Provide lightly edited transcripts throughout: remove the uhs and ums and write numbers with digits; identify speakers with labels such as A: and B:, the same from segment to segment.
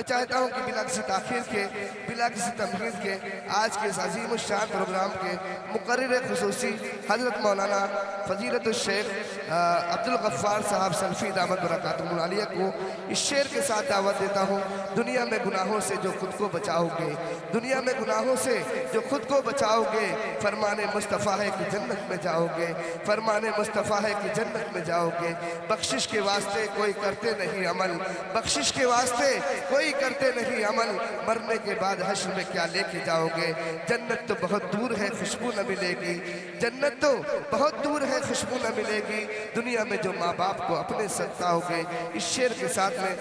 A: चाहता हूँ कि बिला किसी ताखीर के, बिला किसी तमहीद के आज के इस अजीम शान प्रोग्राम के मुकर्रिर खुसूसी हज़रत मौलाना फ़ज़ीलत शेख अब्दुल गफ़्फ़ार साहब सल्फ़ी दामत बरकातुहुल आलिया को इस शेर के साथ दावत देता हूँ। दुनिया में गुनाहों से जो खुद को बचाओगे, दुनिया में गुनाहों से जो खुद को बचाओगे, फरमाने मुस्तफ़ा है कि जन्नत में जाओगे, फरमाने मुस्तफ़ा है कि जन्नत में जाओगे। बख्शिश के वास्ते कोई करते नहीं अमल, बख्शिश के वास्ते कोई करते नहीं अमल, मरने के बाद हश्र में क्या लेके जाओगे। जन्नत तो बहुत दूर है खुशबू न मिलेगी, जन्नत तो बहुत दूर है खुशबू न मिलेगी। दुनिया में जो माँ बाप को अपने सताओगे। इस शेर के साथ में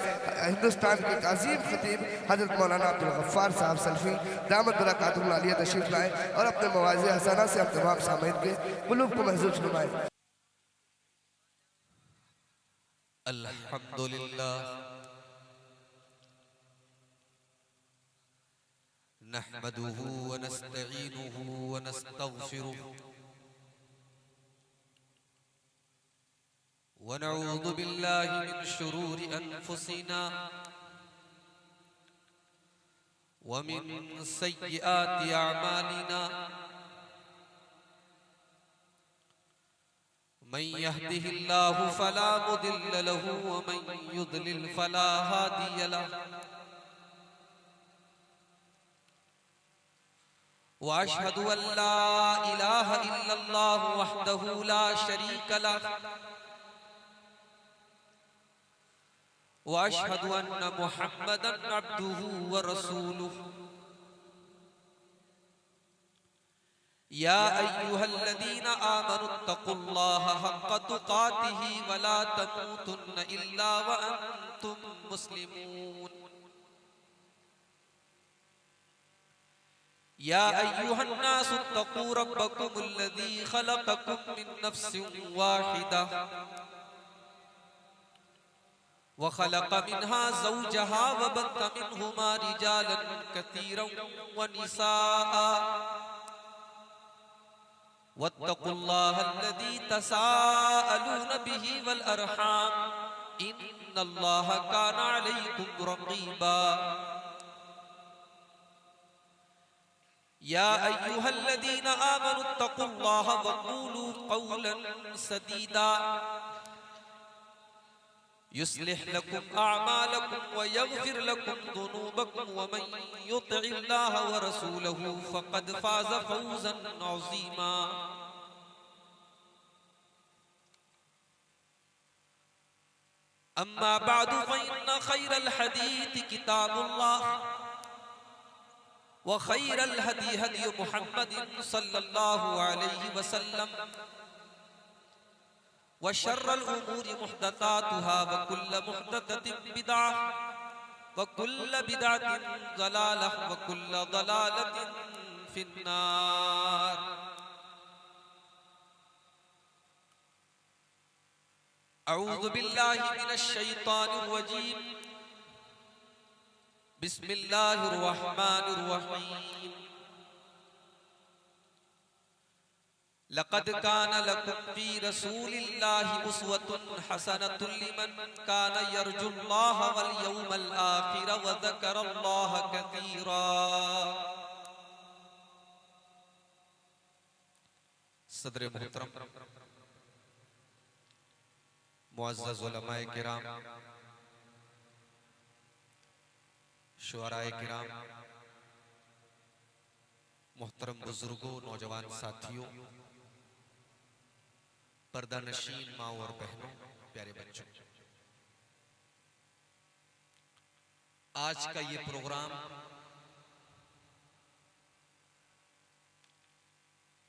A: हिंदुस्तान के अजीम खतीब हज़रत मौलाना अब्दुल गफ़्फ़ार साहब सल्फ़ी दामत बरकातुहुल आलिया तशरीफ़ लाए और अपने मवाज़े हसना से हम तमाम सामीन के क़ुलूब को महज़ूज़ फरमाएं।
B: अल्हम्दुलिल्लाह नहमदुहु व नस्तईनुहु व नस्तगफिरुहु व नऊज़ु बिल्लाहि मिन शुरूरि अनफुसिना व मिन सय्यिआति अअमालिना मन यहदिहिल्लाहु फला मुदिल्ल लहु व मन युद्लिल फला हादिय लहु व अशहदु अल्ला इलाहा इल्लल्लाहु वहदहु ला शरीका लहु व अशहदु अन्न मुहम्मदन अब्दुहु व रसूलुहु या अय्युहल्लज़ीना आमनुत्तक़ुल्लाहा हक़्क़ तुक़ातिही व ला तमूतुन्न इल्ला व अंतुम मुस्लिमून या अय्युहन्नासुत्तक़ू रब्बकुमुल्लज़ी ख़लक़कुम मिन नफ्सिन वाहिदा व ख़लक़ मिन्हा ज़ौजहा व बत्थ मिन्हुमा रिजालन कसीरन व निसाअ वत्तक़ुल्लाहल्लज़ी तसाअलून बिही वल अरहाम इन्नल्लाहा काना अलैकुम रक़ीबा या अय्युहल्लज़ीना आमनुत्तक़ुल्लाहा व क़ूलू क़ौलन सदीदा युस्लिह लकुम अअमालकुम व यग़फिर लकुम ज़ुनूबकुम व मन युतिइल्लाहा व रसूलहु फ़क़द फ़ाज़ फ़ौज़न अज़ीमा। अम्मा बअदु फ़इन्न ख़ैरल हदीस किताबुल्लाह व ख़ैरल हदी हदी मुहम्मदिन सल्लल्लाहु अलैहि वसल्लम व शर्रल उमूरि मुहदसातुहा व कुल्ल मुहदसतिन बिदअह व कुल्ल बिदअतिन ज़लालह व कुल्ल ज़लालतिन फिन्नार। अऊज़ु बिल्लाहि मिनश शैतानिर रजीम बिस्मिल्लाहिर रहमानिर रहीम लक़द काना लकुम फ़ी रसूलिल्लाहि उस्वतुन हसनतुन लिमन काना यर्जुल्लाह वल यौमल आखिर व ज़करल्लाह कसीरा। सदर मुहतरम मुअज़्ज़ज़ उलमाए किराम, शुअराए किराम, मोहतरम बुजुर्गों, नौजवान साथियों, पर्दा नशीन माओ और बहनों, प्यारे बच्चों, आज का ये प्रोग्राम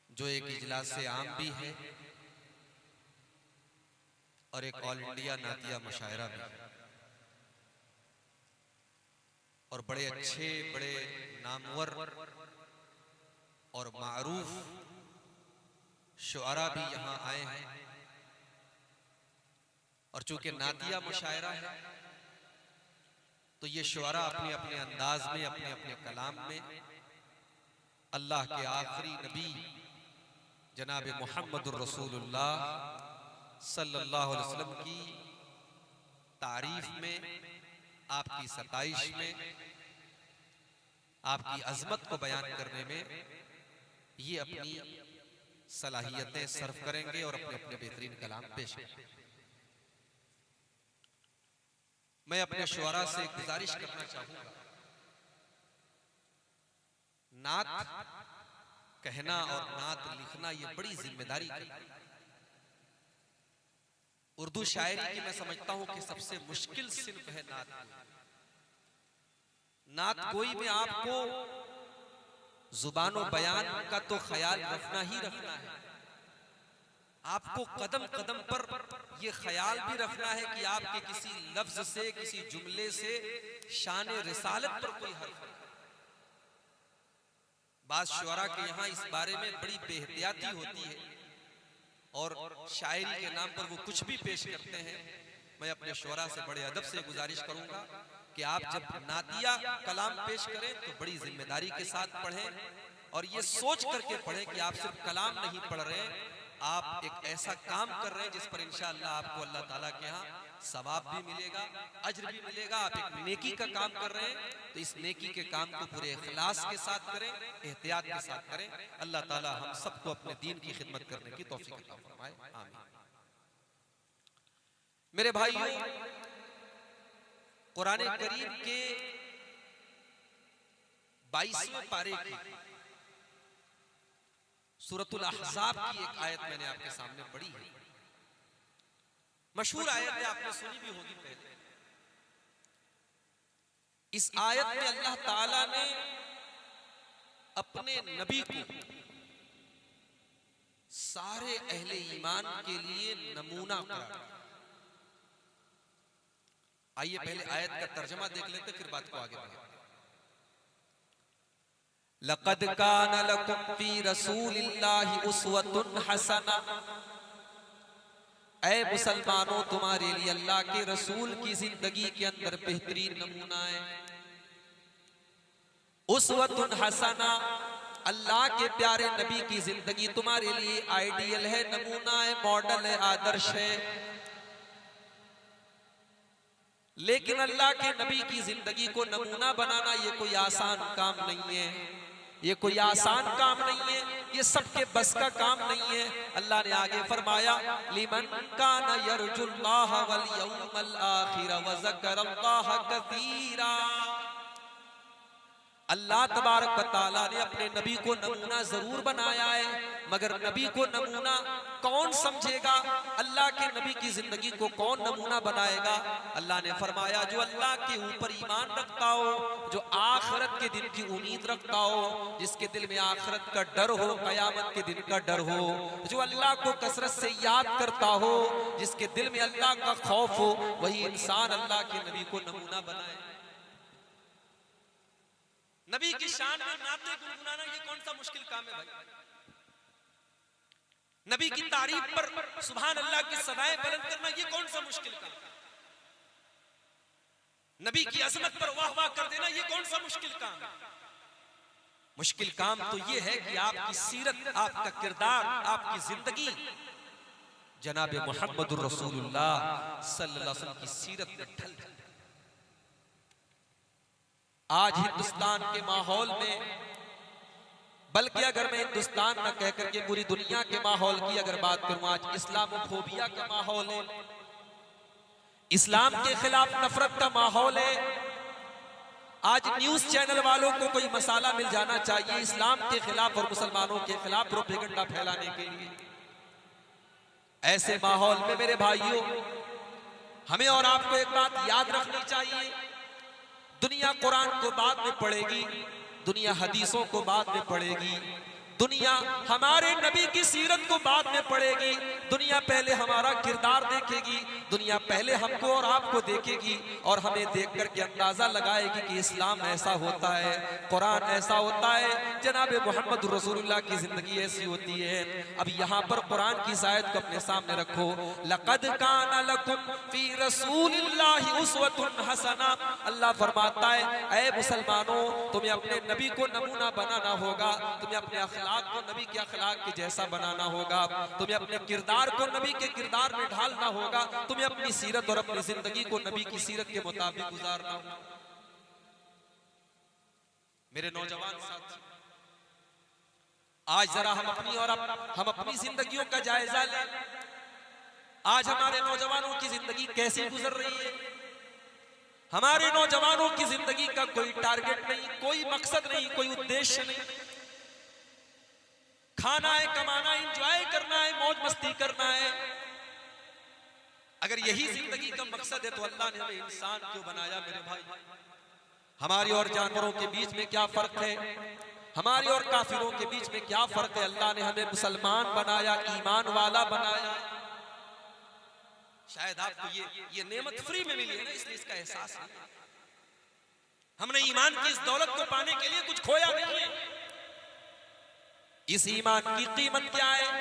B: जो एक इजलास आम भी है और एक ऑल इंडिया नातिया मुशायरा भी, और बड़े अच्छे, बड़े नामवर और मारूफ शुआरा भी यहाँ आए हैं। और चूंकि नातिया मुशायरा है तो ये शुआरा अपने अपने अंदाज में, अपने अपने कलाम में अल्लाह के आखिरी नबी जनाब मुहम्मदुर रसूलुल्लाह सल्लल्लाहु अलैहि वसल्लम की तारीफ में आपकी सताइश में, आपकी अजमत को बयान करने में ये अपनी सलाहियतें सर्व करेंगे और अपने अपने बेहतरीन कलाम पेश करेंगे। मैं अपने शुअरा से गुजारिश करना चाहूंगा, नात कहना और नात लिखना ये बड़ी जिम्मेदारी है। उर्दू शायरी की मैं समझता हूं कि सबसे मुश्किल सिन्फ है नात। नात गोई में आपको जुबानो बयान का तो ख्याल रखना ही रखना है, आपको कदम कदम पर यह ख्याल भी रखना है कि आपके किसी लफ्ज से, किसी जुमले से शान रिसालत पर कोई हर्फ है। बाज़ शुअरा के यहाँ इस बारे में बड़ी बेहतियाती होती है और शायरी के नाम पर वो कुछ भी पेश करते हैं। मैं अपने शुअरा से बड़े अदब से गुजारिश करूंगा कि आप जब नातिया कलाम पेश करें तो बड़ी जिम्मेदारी के साथ पढ़ें और ये सोच करके पढ़ें कि आप सिर्फ कलाम नहीं पढ़ रहे, आप एक ऐसा काम कर रहे हैं जिस पर इंशाअल्लाह आपको अल्लाह ताला के यहाँ सवाब भी मिलेगा, अज्र भी मिलेगा। आप एक नेकी का काम कर रहे हैं तो इस नेकी के काम को पूरे इखलास के साथ करें, एहतियात के साथ करें। अल्लाह ताला हम सबको अपने दीन की खिदमत करने की तौफीक अता फरमाए, आमीन। मेरे भाइयों, कुरान करीम के 22वें पारे की सूरतुल अहज़ाब की एक आयत मैंने आपके सामने पढ़ी है। मशहूर आयत है, आपने सुनी भी होगी पहले। इस आयत में अल्लाह ताला ने अपने नबी को सारे अहले ईमान के लिए नमूना करार। आइए पहले आयत का तर्जमा देख लेते, फिर बात को आगे बढ़ाते। लक़द कान लकुम फी रसूलिल्लाहि उस्वतुन हसना, ऐ मुसलमानों तुम्हारे लिए अल्लाह के रसूल की जिंदगी के अंदर बेहतरीन नमूना है। उस्वतुन हसना, अल्लाह के प्यारे नबी की जिंदगी तुम्हारे लिए आइडियल है, नमूना है, मॉडल है, आदर्श है। लेकिन अल्लाह के नबी की जिंदगी को नमूना बनाना ये कोई आसान काम नहीं है, ये कोई आसान काम नहीं है, ये सबके बस का काम नहीं है। अल्लाह ने आगे फरमाया, लिमन काना यरजुल्लाह वल यौमल आखिर व ज़करल्लाह कसीरा। अल्लाह तबारक व तआला ने अपने नबी को नमूना जरूर बनाया है, मगर नबी को नमूना कौन समझेगा, अल्लाह के नबी की जिंदगी को कौन नमूना बनाएगा। अल्लाह ने फरमाया, जो अल्लाह के ऊपर ईमान रखता हो, जो आखिरत के दिन की उम्मीद रखता हो, जिसके दिल में आखिरत का डर हो, कयामत के दिन का डर हो, जो अल्लाह को कसरत से याद करता हो, जिसके दिल में अल्लाह का खौफ हो, वही इंसान अल्लाह के नबी को नमूना बनाए। नबी की शान में नाते गुनगुनाना ये कौन सा मुश्किल काम है भाई? नबी की तारीफ पर सुभान अल्लाह की सदाएं बुलंद करना ये कौन सा मुश्किल काम? नबी की अजमत पर वाह वाह कर देना ये कौन सा मुश्किल काम? मुश्किल काम तो ये है कि आपकी सीरत, आपका किरदार, आपकी जिंदगी जनाब मुहम्मदुर रसूलुल्लाह सल्लल्लाहु अलैहि वसल्लम की सीरत में ढल जाए। आज हिंदुस्तान के माहौल में, बल्कि अगर मैं हिंदुस्तान न कह करके पूरी दुनिया के माहौल की अगर बात करूं, आज इस्लामोफोबिया का माहौल है, इस्लाम के खिलाफ नफरत का माहौल है। आज न्यूज चैनल वालों को कोई मसाला मिल जाना चाहिए इस्लाम के खिलाफ और मुसलमानों के खिलाफ प्रोपेगेंडा फैलाने के लिए। ऐसे माहौल में मेरे भाइयों, हमें और आपको एक बात याद रखनी चाहिए, दुनिया कुरान को बाद में पढ़ेगी, दुनिया हदीसों को बाद में पढ़ेगी, दुनिया हमारे नबी की सीरत को बाद में पढ़ेगी, दुनिया पहले हमारा किरदार देखेगी, दुनिया पहले हमको और आपको देखेगी और हमें देख करके अंदाजा लगाएगी कि इस्लाम ऐसा होता है, कुरान ऐसा होता है, जनाब मोहम्मद रसूलुल्लाह की जिंदगी ऐसी होती है। अब यहाँ पर कुरान की आयत को अपने सामने रखो, लक़द काना लकुम फी रसूलिल्लाहि उस्वतुन हसना। अल्लाह फरमाता है, ऐ मुसलमानों तुम्हें अपने नबी को नमूना बनाना होगा, तुम्हें अपने अखलाक को नबी के अखलाक के जैसा बनाना होगा, तुम्हें अपने किरदार को नबी के किरदार में ढालना होगा, तुम्हें तुम्हें अपनी सीरत और अपनी जिंदगी को नबी की सीरत के मुताबिक गुजारना हो। मेरे नौजवान साथी, आज जरा हम अपनी जिंदगियों का जायजा लें। आज हमारे नौजवानों की जिंदगी कैसे गुजर रही है? हमारे नौजवानों की जिंदगी का कोई टारगेट नहीं, कोई मकसद नहीं, कोई उद्देश्य नहीं। खाना है, कमाना है, एंजॉय करना है, मौज मस्ती करना है। अगर यही जिंदगी का मकसद है तो अल्लाह ने हमें इंसान क्यों बनाया मेरे भाई? हमारी और जानवरों के बीच में क्या फर्क है? हमारी और काफिरों के बीच में क्या फर्क है? अल्लाह ने हमें मुसलमान बनाया, ईमान वाला बनाया। शायद आपको ये नेमत फ्री में मिली है ना, इसलिए इसका एहसास नहीं। हमने ईमान की इस दौलत को पाने के लिए कुछ खोया नहीं है। इस ईमान की कीमत क्या है?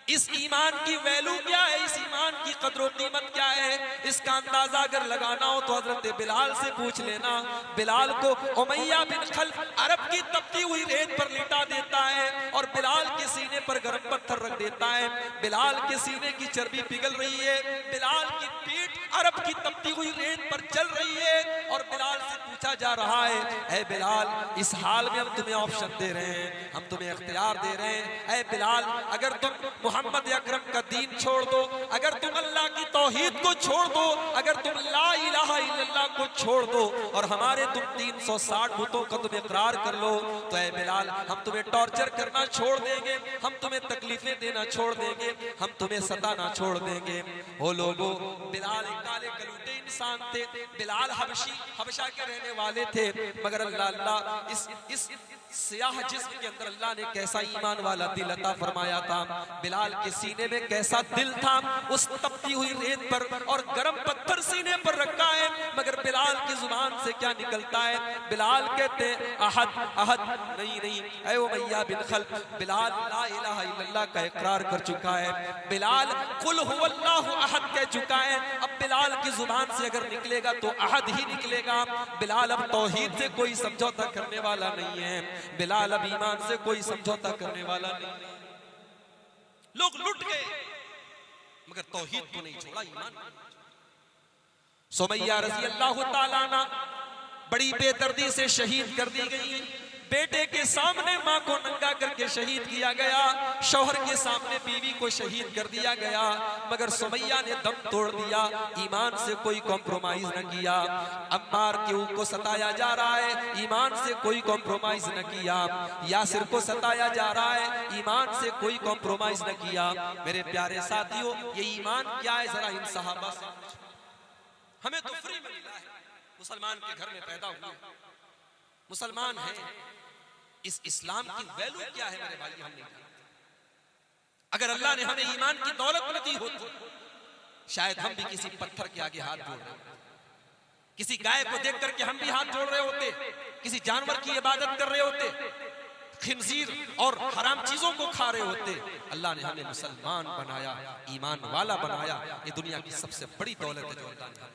B: इस ईमान की वैल्यू क्या है? इस ईमान की कदर कीमत क्या है? इसका अंदाजा अगर लगाना हो तो हजरत बिलाल से पूछ लेना। बिलाल को उमैया बिन खल्फ अरब की तपती हुई रेत पर लिटा देता है और बिलाल के सीने पर गर्म पत्थर रख देता है। बिलाल के सीने की चर्बी पिघल रही है, बिलाल की पीठ अरब की तपती हुई रेत पर चल रही है और बिलाल से पूछा जा रहा है, ऐ बिलाल, इस हाल में हम तुम्हें ऑप्शन दे रहे हैं, हम तुम्हें इख्तियार दे रहे हैं। ऐ बिलाल, अगर तुम मोहम्मद अकरम का दीन छोड़ दो, अगर तुम अल्लाह की तौहीद को छोड़ दो, अगर तुम ला इलाहा इल्लल्लाह को छोड़ दो और हमारे तुम 360 बुतों का तुम इकरार कर लो, तो ऐ बिलाल, हम तुम्हें टॉर्चर करना छोड़ देंगे, हम तुम्हें तकलीफें देना छोड़ देंगे, हम तुम्हें सताना छोड़ देंगे। ओ लोगों, बिलाल एक काले कलूटे इंसान थे। बिलाल हबशा के रहने वाले थे, मगर अल्लाह इस सियाह जिस्म के अंदर अल्लाह ने कैसा ईमान वाला दिल अता फरमाया था। बिलाल के सीने में कैसा दिल था, उस तपती हुई रेत पर और गर्म पत्थर सीने पर रखा है, मगर बिलाल की जुबान से क्या निकलता है? बिलाल कहते अहद अहद, नहीं, ऐ उमैया बिन खल्फ, बिलाल ला इलाहा इल्लल्लाह का इकरार कर चुका है, बिलाल कुल हुवल्लाहु अहद कह चुका है। अब बिलाल की जुबान से अगर निकलेगा तो अहद ही निकलेगा। बिलाल अब तौहीद से कोई समझौता करने वाला नहीं है, बिलाल अब ईमान से कोई समझौता करने वाला नहीं। लोग लुट गए मगर तौहीद को नहीं छोड़ा, ईमान। सुमैया रज़ी अल्लाह ताला अन्हा बड़ी बेदर्दी से शहीद कर दी गई। बेटे के सामने मां को नंगा करके शहीद किया गया, शौहर के सामने बीवी को शहीद कर दिया गया, मगर सुमैया ने दम तोड़ दिया, ईमान से कोई कॉम्प्रोमाइज न किया। अम्मार को सताया जा रहा है, ईमान से कोई कॉम्प्रोमाइज न किया। यासिर को सताया जा रहा है, ईमान से कोई कॉम्प्रोमाइज न किया। मेरे प्यारे साथियों, ये ईमान क्या है जरा इन सहाबा से। हमें तो फ्री में मिला है, मुसलमान के घर में पैदा हुए, मुसलमान है। इस इस्लाम की वैल्यू क्या है मेरे भाई, हम नहीं जानते। अगर अल्लाह ने हमें ईमान की दौलत न दी होती, शायद हम भी किसी पत्थर के आगे हाथ जोड़ रहे होते, किसी गाय को देख करके हम भी हाथ जोड़ रहे होते, किसी जानवर की इबादत कर रहे होते, खिंजीर और हराम चीजों को खा रहे होते। अल्लाह ने हमें मुसलमान बनाया, ईमान वाला बनाया। ये दुनिया की सबसे बड़ी दौलत है जो अल्लाह ने हमें।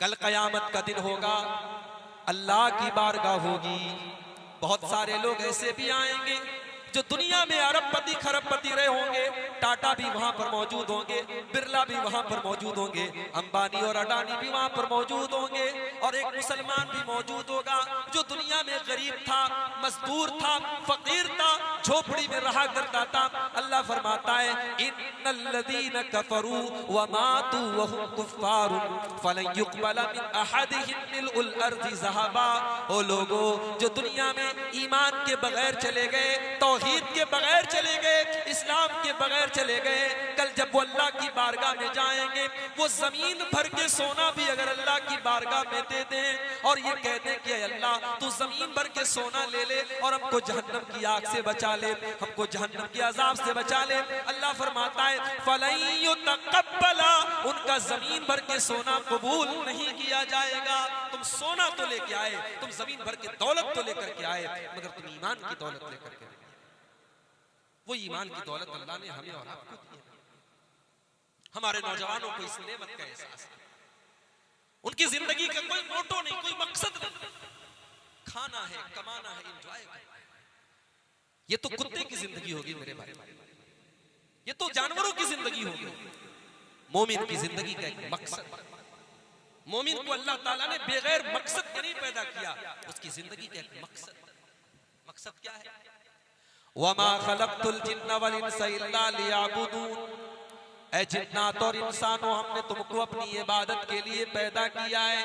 B: कल कयामत का दिन होगा, अल्लाह की बारगाह होगी। बहुत सारे लोग ऐसे भी आएंगे जो दुनिया में अरबपति खरबपति रहे होंगे, टाटा भी वहां पर मौजूद होंगे, बिरला भी वहां पर मौजूद होंगे, अंबानी और अडानी भी वहां पर मौजूद होंगे, और एक मुसलमान भी मौजूद होगा जो दुनिया में गरीब था, मजदूर था, फकीर था, झोपड़ी में रहा करता था। अल्लाह फरमाता है, इन्नल्लज़ीना कफरू व मातू व हुम कुफ्फारुन फलन युक़बला मिन अहदिहिम मिलउल अर्ज़ि ज़हबा। ओ लोगों, जो दुनिया में ईमान के बगैर चले गए, तौहीद के बगैर चले गए, इस्लाम के बगैर चले गए, कल जब वो अल्लाह की बारगाह में जाएंगे, वो जमीन भर के सोना भी अगर अल्लाह की बारगाह में दे दें और ये कह दें कि अल्लाह तू जमीन भर के सोना ले ले और हमको जहन्नम की आग से बचा ले, हमको जहन्नम के अजाब से बचा ले, अल्लाह फरमाता है फलन युतक़ब्बला, उनका जमीन भर के सोना कबूल नहीं किया जाएगा। तुम सोना तो लेके आए, तुम जमीन भर की दौलत तो लेकर के आए, मगर तुम ईमान की दौलत लेकर के, वो ईमान की दौलत अल्लाह ने हमें और आपको दी है। हमारे नौजवानों को इस नेमत का एहसास है, उनकी जिंदगी का कोई मोटो नहीं, कोई मकसद नहीं, खाना है, कमाना है, एंजॉय करना है। ये तो कुत्ते की जिंदगी होगी मेरे भाई। ये तो जानवरों की जिंदगी होगी। मोमिन की जिंदगी का एक मकसद, मोमिन को अल्लाह ताला ने बगैर मकसद के नहीं पैदा किया, उसकी जिंदगी का एक मकसद क्या है? वमा खलक़तुल जिन्ना वल इंसा इल्ला लियअबुदून, ऐ जिन्नात और इंसानों, हमने तुमको अपनी इबादत के लिए पैदा किया है।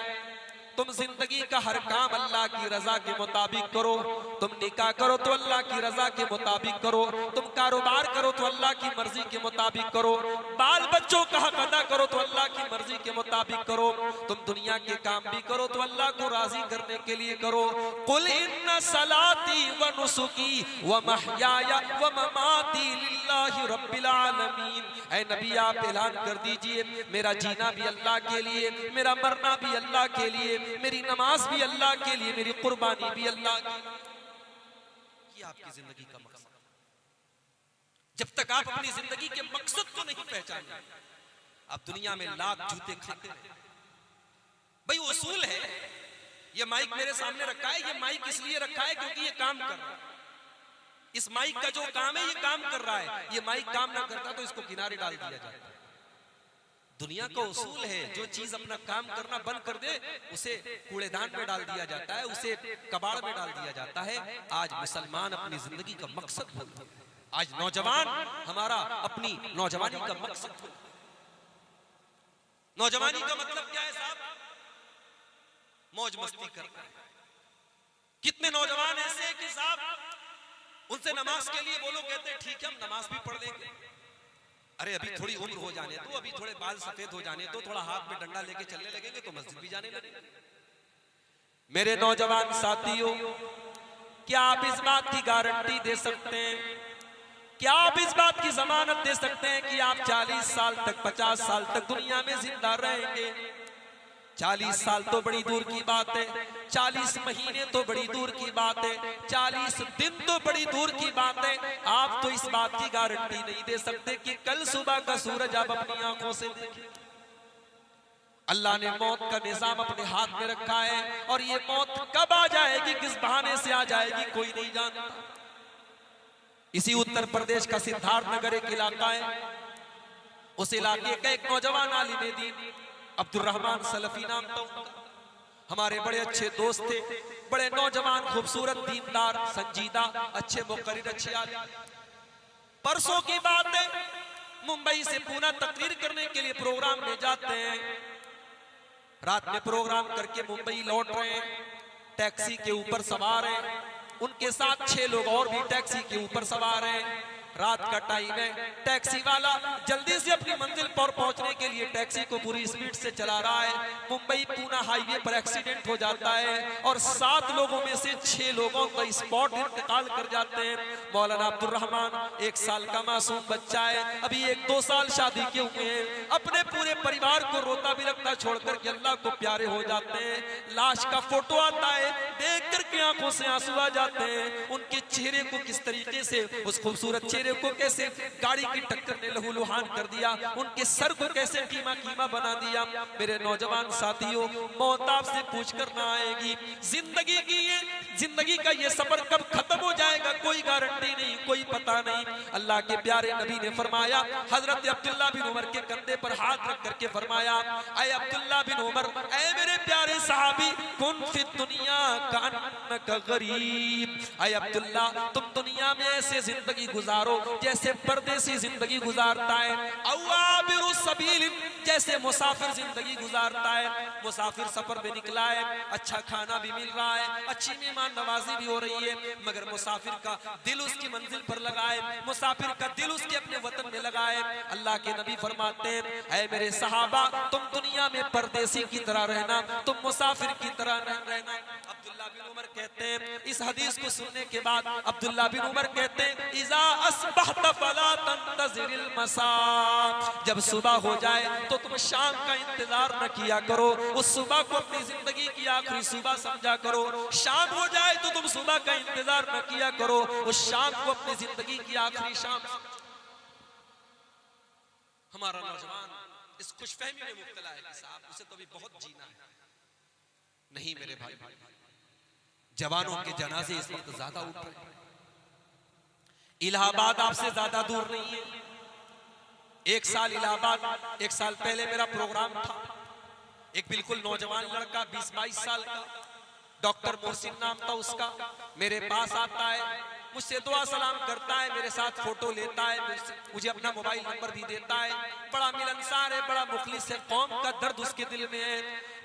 B: तुम जिंदगी का हर काम अल्लाह की रजा के मुताबिक करो। तुम निकाह करो तो अल्लाह की रजा के मुताबिक करो, तुम कारोबार करो तो अल्लाह की मर्जी के मुताबिक करो, बाल बच्चों का हक अदा करो तो अल्लाह की मर्जी के मुताबिक करो, तुम दुनिया के काम भी करो तो अल्लाह को राजी करने के लिए करो। कुल इन्ना सलाती व नुसुकी व महयाया व ममाती लिल्लाहि रब्बिल आलमीन, ऐ नबी आप ऐलान कर दीजिए, मेरा जीना भी अल्लाह के लिए, मेरा मरना भी अल्लाह के लिए, मेरी नमाज भी अल्लाह के लिए, मेरी कुर्बानी भी अल्लाह के लिए। ये आपकी जिंदगी का मकसद। जब तक आप अपनी जिंदगी के मकसद को नहीं पहचाने, आप दुनिया में लाख जूते खरीदते हैं। भाई उसूल है, ये माइक मेरे सामने रखा है, ये माइक इसलिए रखा है क्योंकि ये काम कर रहा है। इस माइक का जो काम है ये काम कर रहा है, ये माइक काम ना करता तो इसको किनारे डाल दिया जाता है। दुनिया का उसूल है, जो चीज अपना काम करना बंद कर दे उसे कूड़ेदान में डाल दिया जाता है, उसे कबाड़ में डाल दिया जाता है। आज मुसलमान अपनी जिंदगी का मकसद भूल गए। आज नौजवान हमारा अपनी नौजवानी का मकसद भूल गए। नौजवानी का मतलब क्या है साहब? मौज मस्ती करना है। कितने नौजवान ऐसे कि साहब उनसे नमाज के लिए बोलो, कहते हैं ठीक है हम नमाज भी पढ़ लेंगे। अरे अभी थोड़ी उम्र हो जाने दो, अभी थोड़े बाल सफेद हो जाने दो, थोड़ा हाथ में डंडा लेके चलने लगेंगे तो मस्जिद भी जाने लगेंगे। मेरे नौजवान साथियों, क्या आप इस बात की गारंटी दे सकते हैं, क्या आप इस बात की जमानत दे सकते हैं कि आप 40 साल तक 50 साल तक दुनिया में जिंदा रहेंगे? 40 साल तो बड़ी दूर की बात है, 40 महीने तो बड़ी दूर की बात है, 40 दिन तो बड़ी दूर की बात है। आप तो इस बात की गारंटी नहीं दे सकते कि कल सुबह का सूरज आप अपनी आंखों से देखें। अल्लाह ने मौत का निजाम अपने हाथ में रखा है, और ये मौत कब आ जाएगी, किस बहाने से आ जाएगी, कोई नहीं जानता। इसी उत्तर प्रदेश का सिद्धार्थ नगर एक इलाका है, उस इलाके का एक नौजवान आलिम दीन अब्दुल रहमान सलफी नाम था उनका, हमारे बड़े अच्छे दोस्त थे, बड़े नौजवान, खूबसूरत, दीनदार, संजीदा, अच्छे मुकर्रिर, अच्छे आलिम। परसों की बात है, मुंबई से पूना तकरीर करने के लिए प्रोग्राम में जाते हैं। रात में प्रोग्राम करके मुंबई लौट रहे हैं, टैक्सी के ऊपर सवार हैं, उनके साथ 6 लोग और भी टैक्सी के ऊपर सवार हैं। रात का टाइम है, टैक्सी वाला जल्दी से अपनी मंजिल पर पहुंचने के लिए टैक्सी को पूरी स्पीड से चला रहा है। मुंबई पूना हाईवे पर एक्सीडेंट हो जाता है और 7 लोगों में से 6 लोगों का स्पॉट इंतकाल कर जाते हैं। मौलाना अब्दुल रहमान 1 साल का मासूम बच्चा है, अभी 1-2 साल शादी के हुए हैं, अपने पूरे परिवार को रोता बिलखता छोड़कर के अल्लाह को प्यारे हो जाते हैं। लाश का फोटो आता है, देख करके आंखों से आंसू आ जाते हैं। उनके चेहरे को किस तरीके से, उस खूबसूरत चेहरे को कैसे गाड़ी की टक्कर ने लहूलुहान कर दिया, उनके सर को कैसे कीमा कीमा बना दिया। मेरे नौजवान साथियों, मौत आपसे पूछ कर ना आएगी। जिंदगी का ये सफर कब खत्म हो जाएगा कोई गारंटी नहीं, कोई पता नहीं। अल्लाह के प्यारे नबी ने फरमाया, हजरत अब्दुल्ला बिन उमर के कंधे पर हाथ रख करके फरमाया, ऐ अब्दुल्ला बिन उमर, ऐ मेरे प्यारे सहाबी, कुन फी दुनिया कान्नका गरीब, ऐ अब्दुल्ला तुम दुनिया में ऐसे जिंदगी गुजारो जैसे परदेसी जिंदगी गुजारता है, अवाबिरु सबील, जैसे मुसाफिर जिंदगी गुजारता है। मुसाफिर सफर में निकला है, अच्छा खाना भी मिल रहा है, अच्छी मेहमान नवाजी भी हो रही है, मगर मुसाफिर का दिल उसकी मंजिल पर लगा है, मुसाफिर का दिल उसके अपने वतन में लगा है। अल्लाह के नबी फरमाते हैं, ऐ मेरे सहाबा तुम दुनिया में परदेसी की तरह रहना, तुम मुसाफिर की तरह रहना। अब्दुल्ला बिन उमर कहते हैं, इस हदीस को सुनने के बाद अब्दुल्ला बिन उमर कहते हैं, इज़ा अस्बहत फला तंतज़िरिल मसा, जब सुबह हो जाए तो तुम शाम का इंतजार न किया करो, उस सुबह को अपनी जिंदगी की आखिरी सुबह समझा करो। शाम हो जाए तो तुम सुबह का इंतजार न किया करो, उस शाम को अपनी जिंदगी की आखिरी शाम। हमारा नौजवान इस खुशफहमी में मुब्तला है कि साहब उसे तो भी बहुत जीना है। नहीं मेरे भाई, जवानों के जनाजे इस वक्त ज्यादा उठ रहे हैं। इलाहाबाद आपसे ज्यादा दूर नहीं है, एक साल इलाहाबाद, एक साल पहले मेरा प्रोग्राम था। एक बिल्कुल नौजवान लड़का 20-22 साल का, डॉक्टर मोहसिन नाम था उसका, मेरे पास आता है, मुझसे दुआ सलाम करता है, मेरे साथ फोटो लेता है, मुझे अपना मोबाइल नंबर भी देता है। बड़ा मिलनसार है, बड़ा मुखलिस है, कौम का दर्द उसके दिल में है।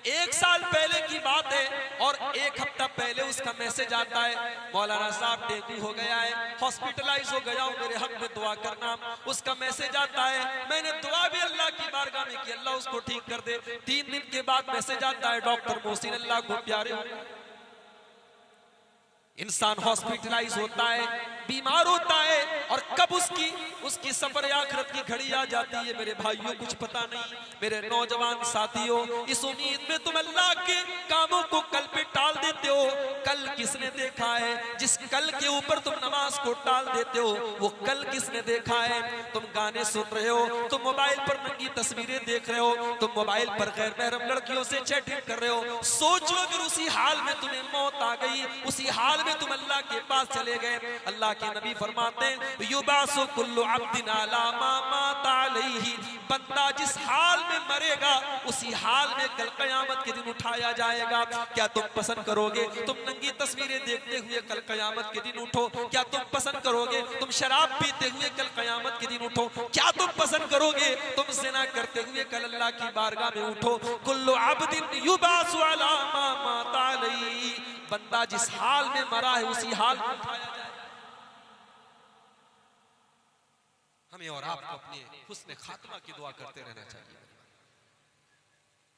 B: एक साल पहले की बात है और एक हफ्ता पहले उसका मैसेज आता है, मौलाना साहब डेंगू हो गया है, हॉस्पिटलाइज हो गया हूं, मेरे हक में दुआ करना। उसका मैसेज आता है, मैंने दुआ भी अल्लाह की बारगाह में की, अल्लाह उसको ठीक कर दे। 3 दिन के बाद मैसेज आता है, डॉक्टर मोहसिन अल्लाह को प्यारे हो, इंसान हॉस्पिटलाइज होता है, बीमार होता है, और कब उसकी सफर आखिरत की घड़ी आ जाती है मेरे भाइयों कुछ पता नहीं। मेरे नौजवान साथियों, इस उम्मीद में तुम अल्लाह के कामों को कल पे टाल देते हो। कल किसने देखा है? जिस कल के ऊपर तुम नमाज को टाल देते हो, वो कल किसने देखा है? तुम गाने सुन रहे हो, तुम मोबाइल पर नंगी तस्वीरें देख रहे हो, तुम मोबाइल पर गैर महरम लड़कियों से चैटिंग कर रहे हो। सोचो अगर उसी हाल में तुम्हें मौत आ गई, उसी हाल में तुम अल्लाह के पास चले गए। अल्लाह के नबी फरमाते हैं, युबासु कुल्लु अब्दिन अला मा माता अलैहि, बंदा जिस हाल में मरेगा उसी हाल में कल कयामत के दिन उठाया जाएगा। क्या तुम पसंद करोगे तुम नंगी तस्वीरें देखते हुए कल कयामत के दिन उठो? क्या तुम पसंद करोगे तुम शराब पीते हुए कल कयामत के दिन उठो? क्या तुम पसंद करोगे तुम ज़िना करते हुए कल अल्लाह की बारगाह में उठो? कुल्लु अब्दिन युबासु अला मा माता अलैहि, बंदा जिस हाल में मरा है उसी हाल में उठाया जाए। हमें और आपको अपने हुस्न खात्मा की दुआ करते रहना चाहिए।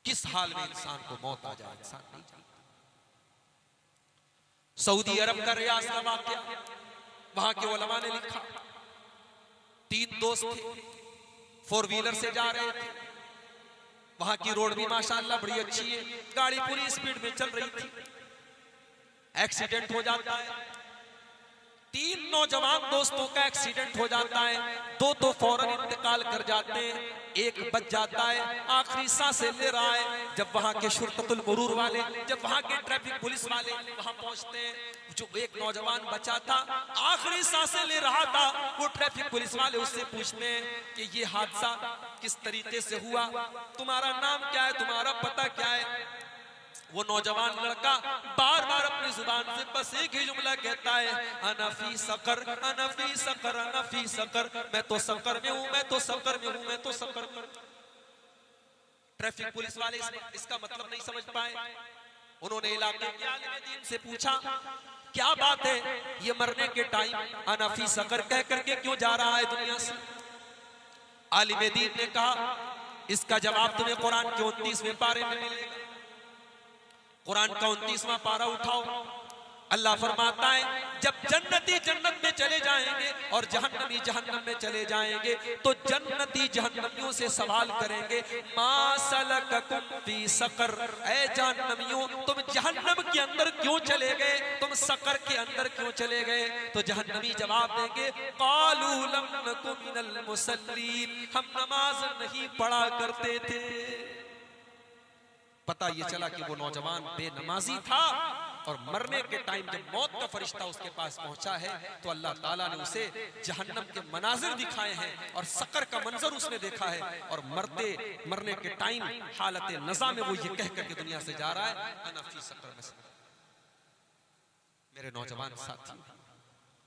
B: किस हाल में इंसान को मौत आ जाए इंसान नहीं जानता। सऊदी अरब का रियाज का वाकया, वहां के उलमा ने लिखा, 3 दोस्त थे, 4 व्हीलर से जा रहे थे। वहां की रोड भी माशाअल्लाह बड़ी अच्छी है, गाड़ी पूरी स्पीड में चल रही थी। एक्सीडेंट हो जाता है, 3 नौजवान दोस्तों का एक्सीडेंट हो जाता है। 2 तो फौरन इंतकाल कर जाते हैं, एक बच जाता है, आखिरी सांसें ले रहा है। जब वहां के शुरतुल मुरूर वाले, जब वहां के ट्रैफिक पुलिस वाले वहां पहुंचते हैं, जो एक नौजवान बचा था आखिरी सांसें ले रहा था, वो ट्रैफिक पुलिस वाले उससे पूछते हैं कि ये हादसा किस तरीके से हुआ, तुम्हारा नाम क्या है, तुम्हारा पता क्या है? वो नौजवान लड़का बार बार अपनी जुबान से बस एक ही जुमला कहता है, अनफी सकर, अनफी सकर, अनफी सकर, मैं तो सकर में हूं, मैं तो सकर में हूं, मैं तो सकर में। ट्रैफिक पुलिस वाले इसका मतलब नहीं समझ पाए। उन्होंने इलाके के आलिम दीन से पूछा, क्या बात है, ये मरने के टाइम अनफी सकर कह करके क्यों जा रहा है दुनिया से? आलिम दीन ने कहा, इसका जवाब तुम्हें कुरान के 29वें पारे में मिलेगा। कुरान का 29वां पारा उठाओ, अल्लाह फरमाता है, जब जन्नती जन्नत में चले जाएंगे और जहन्नमी जहन्नम में चले जाएंगे तो जन्नती जहन्नमियों से सवाल करेंगे, मा सलककुम फी सकर, ऐ जहन्नमियों तुम जहन्नम के अंदर क्यों चले गए, तुम सकर के अंदर क्यों चले गए? तो जहन्नमी जवाब देंगे, कालू लम नकु मिनल मुसल्लीन, हम नमाज नहीं पढ़ा करते थे। पता ये चला कि वो नौजवान बेनमाजी था और मरने के टाइम जब मौत का फरिश्ता उसके पास पहुंचा है तो अल्लाह ताला ने उसे जहन्नम के मनाजिर दिखाए हैं और सकर का मंजर उसने देखा है। और मरने के टाइम हालत नज़ा में वो ये कह करके दुनिया से जा रहा है, अना फी सकर में। मेरे नौजवान साथी,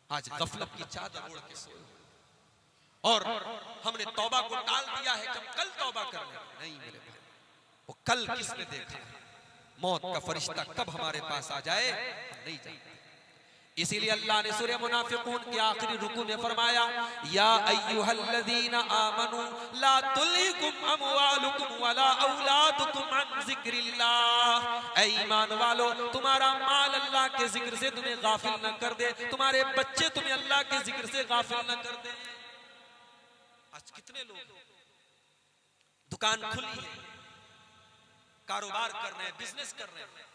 B: आज गफलत की चादर ओढ़ के सोए और हमने तौबा को टाल दिया है। जब कल तौबा करने नहीं मेरे भाई, वो कल किसने देखा? मौत का फरिश्ता कब हमारे पास आ जाए हम नहीं जानते। इसीलिए अल्लाह ने सूरह मुनाफिकून के आखिरी रुकू में फरमाया, या अय्युहल्लज़ीना आमनू ला तुल्हिकुम अमवालुकुम वला औलादुकुम अन ज़िक्रिल्लाह, ऐ ईमान वालो तुम्हारा माल अल्लाह के जिक्र से तुम्हें गाफिल न कर दे, तुम्हारे बच्चे तुम्हें अल्लाह के जिक्र से गाफिल न कर दे। आज कितने लोग दुकान खुली है, कारोबार कर रहे हैं, बिजनेस कर रहे हैं,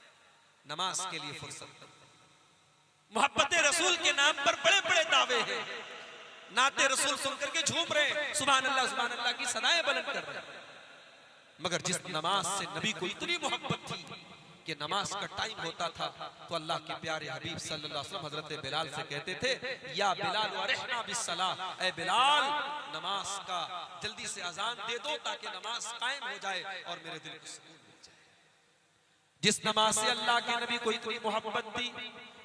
B: नमाज के लिए फुर्सत, मोहब्बत रसूल के नाम पर बड़े बड़े दावे हैं, नाते रसूल सुन करके झूम रहे हैं, सुभान अल्लाह की सदाएं बुलंद कर रहे हैं। मगर जिस नमाज से नबी को इतनी मोहब्बत थी कि नमाज का टाइम होता था तो अल्लाह के प्यारे हबीब सल्लल्लाहु अलैहि वसल्लम हजरत बिलाल से कहते थे, या बिलाल वरिहना बिस्सलाह, ऐ बिलाल नमाज का जल्दी से अजान दे दो ताकि नमाज कायम हो जाए और मेरे दिल को सुकून मिल जाए। जिस नमाज से अल्लाह के नबी को इतनी मोहब्बत थी,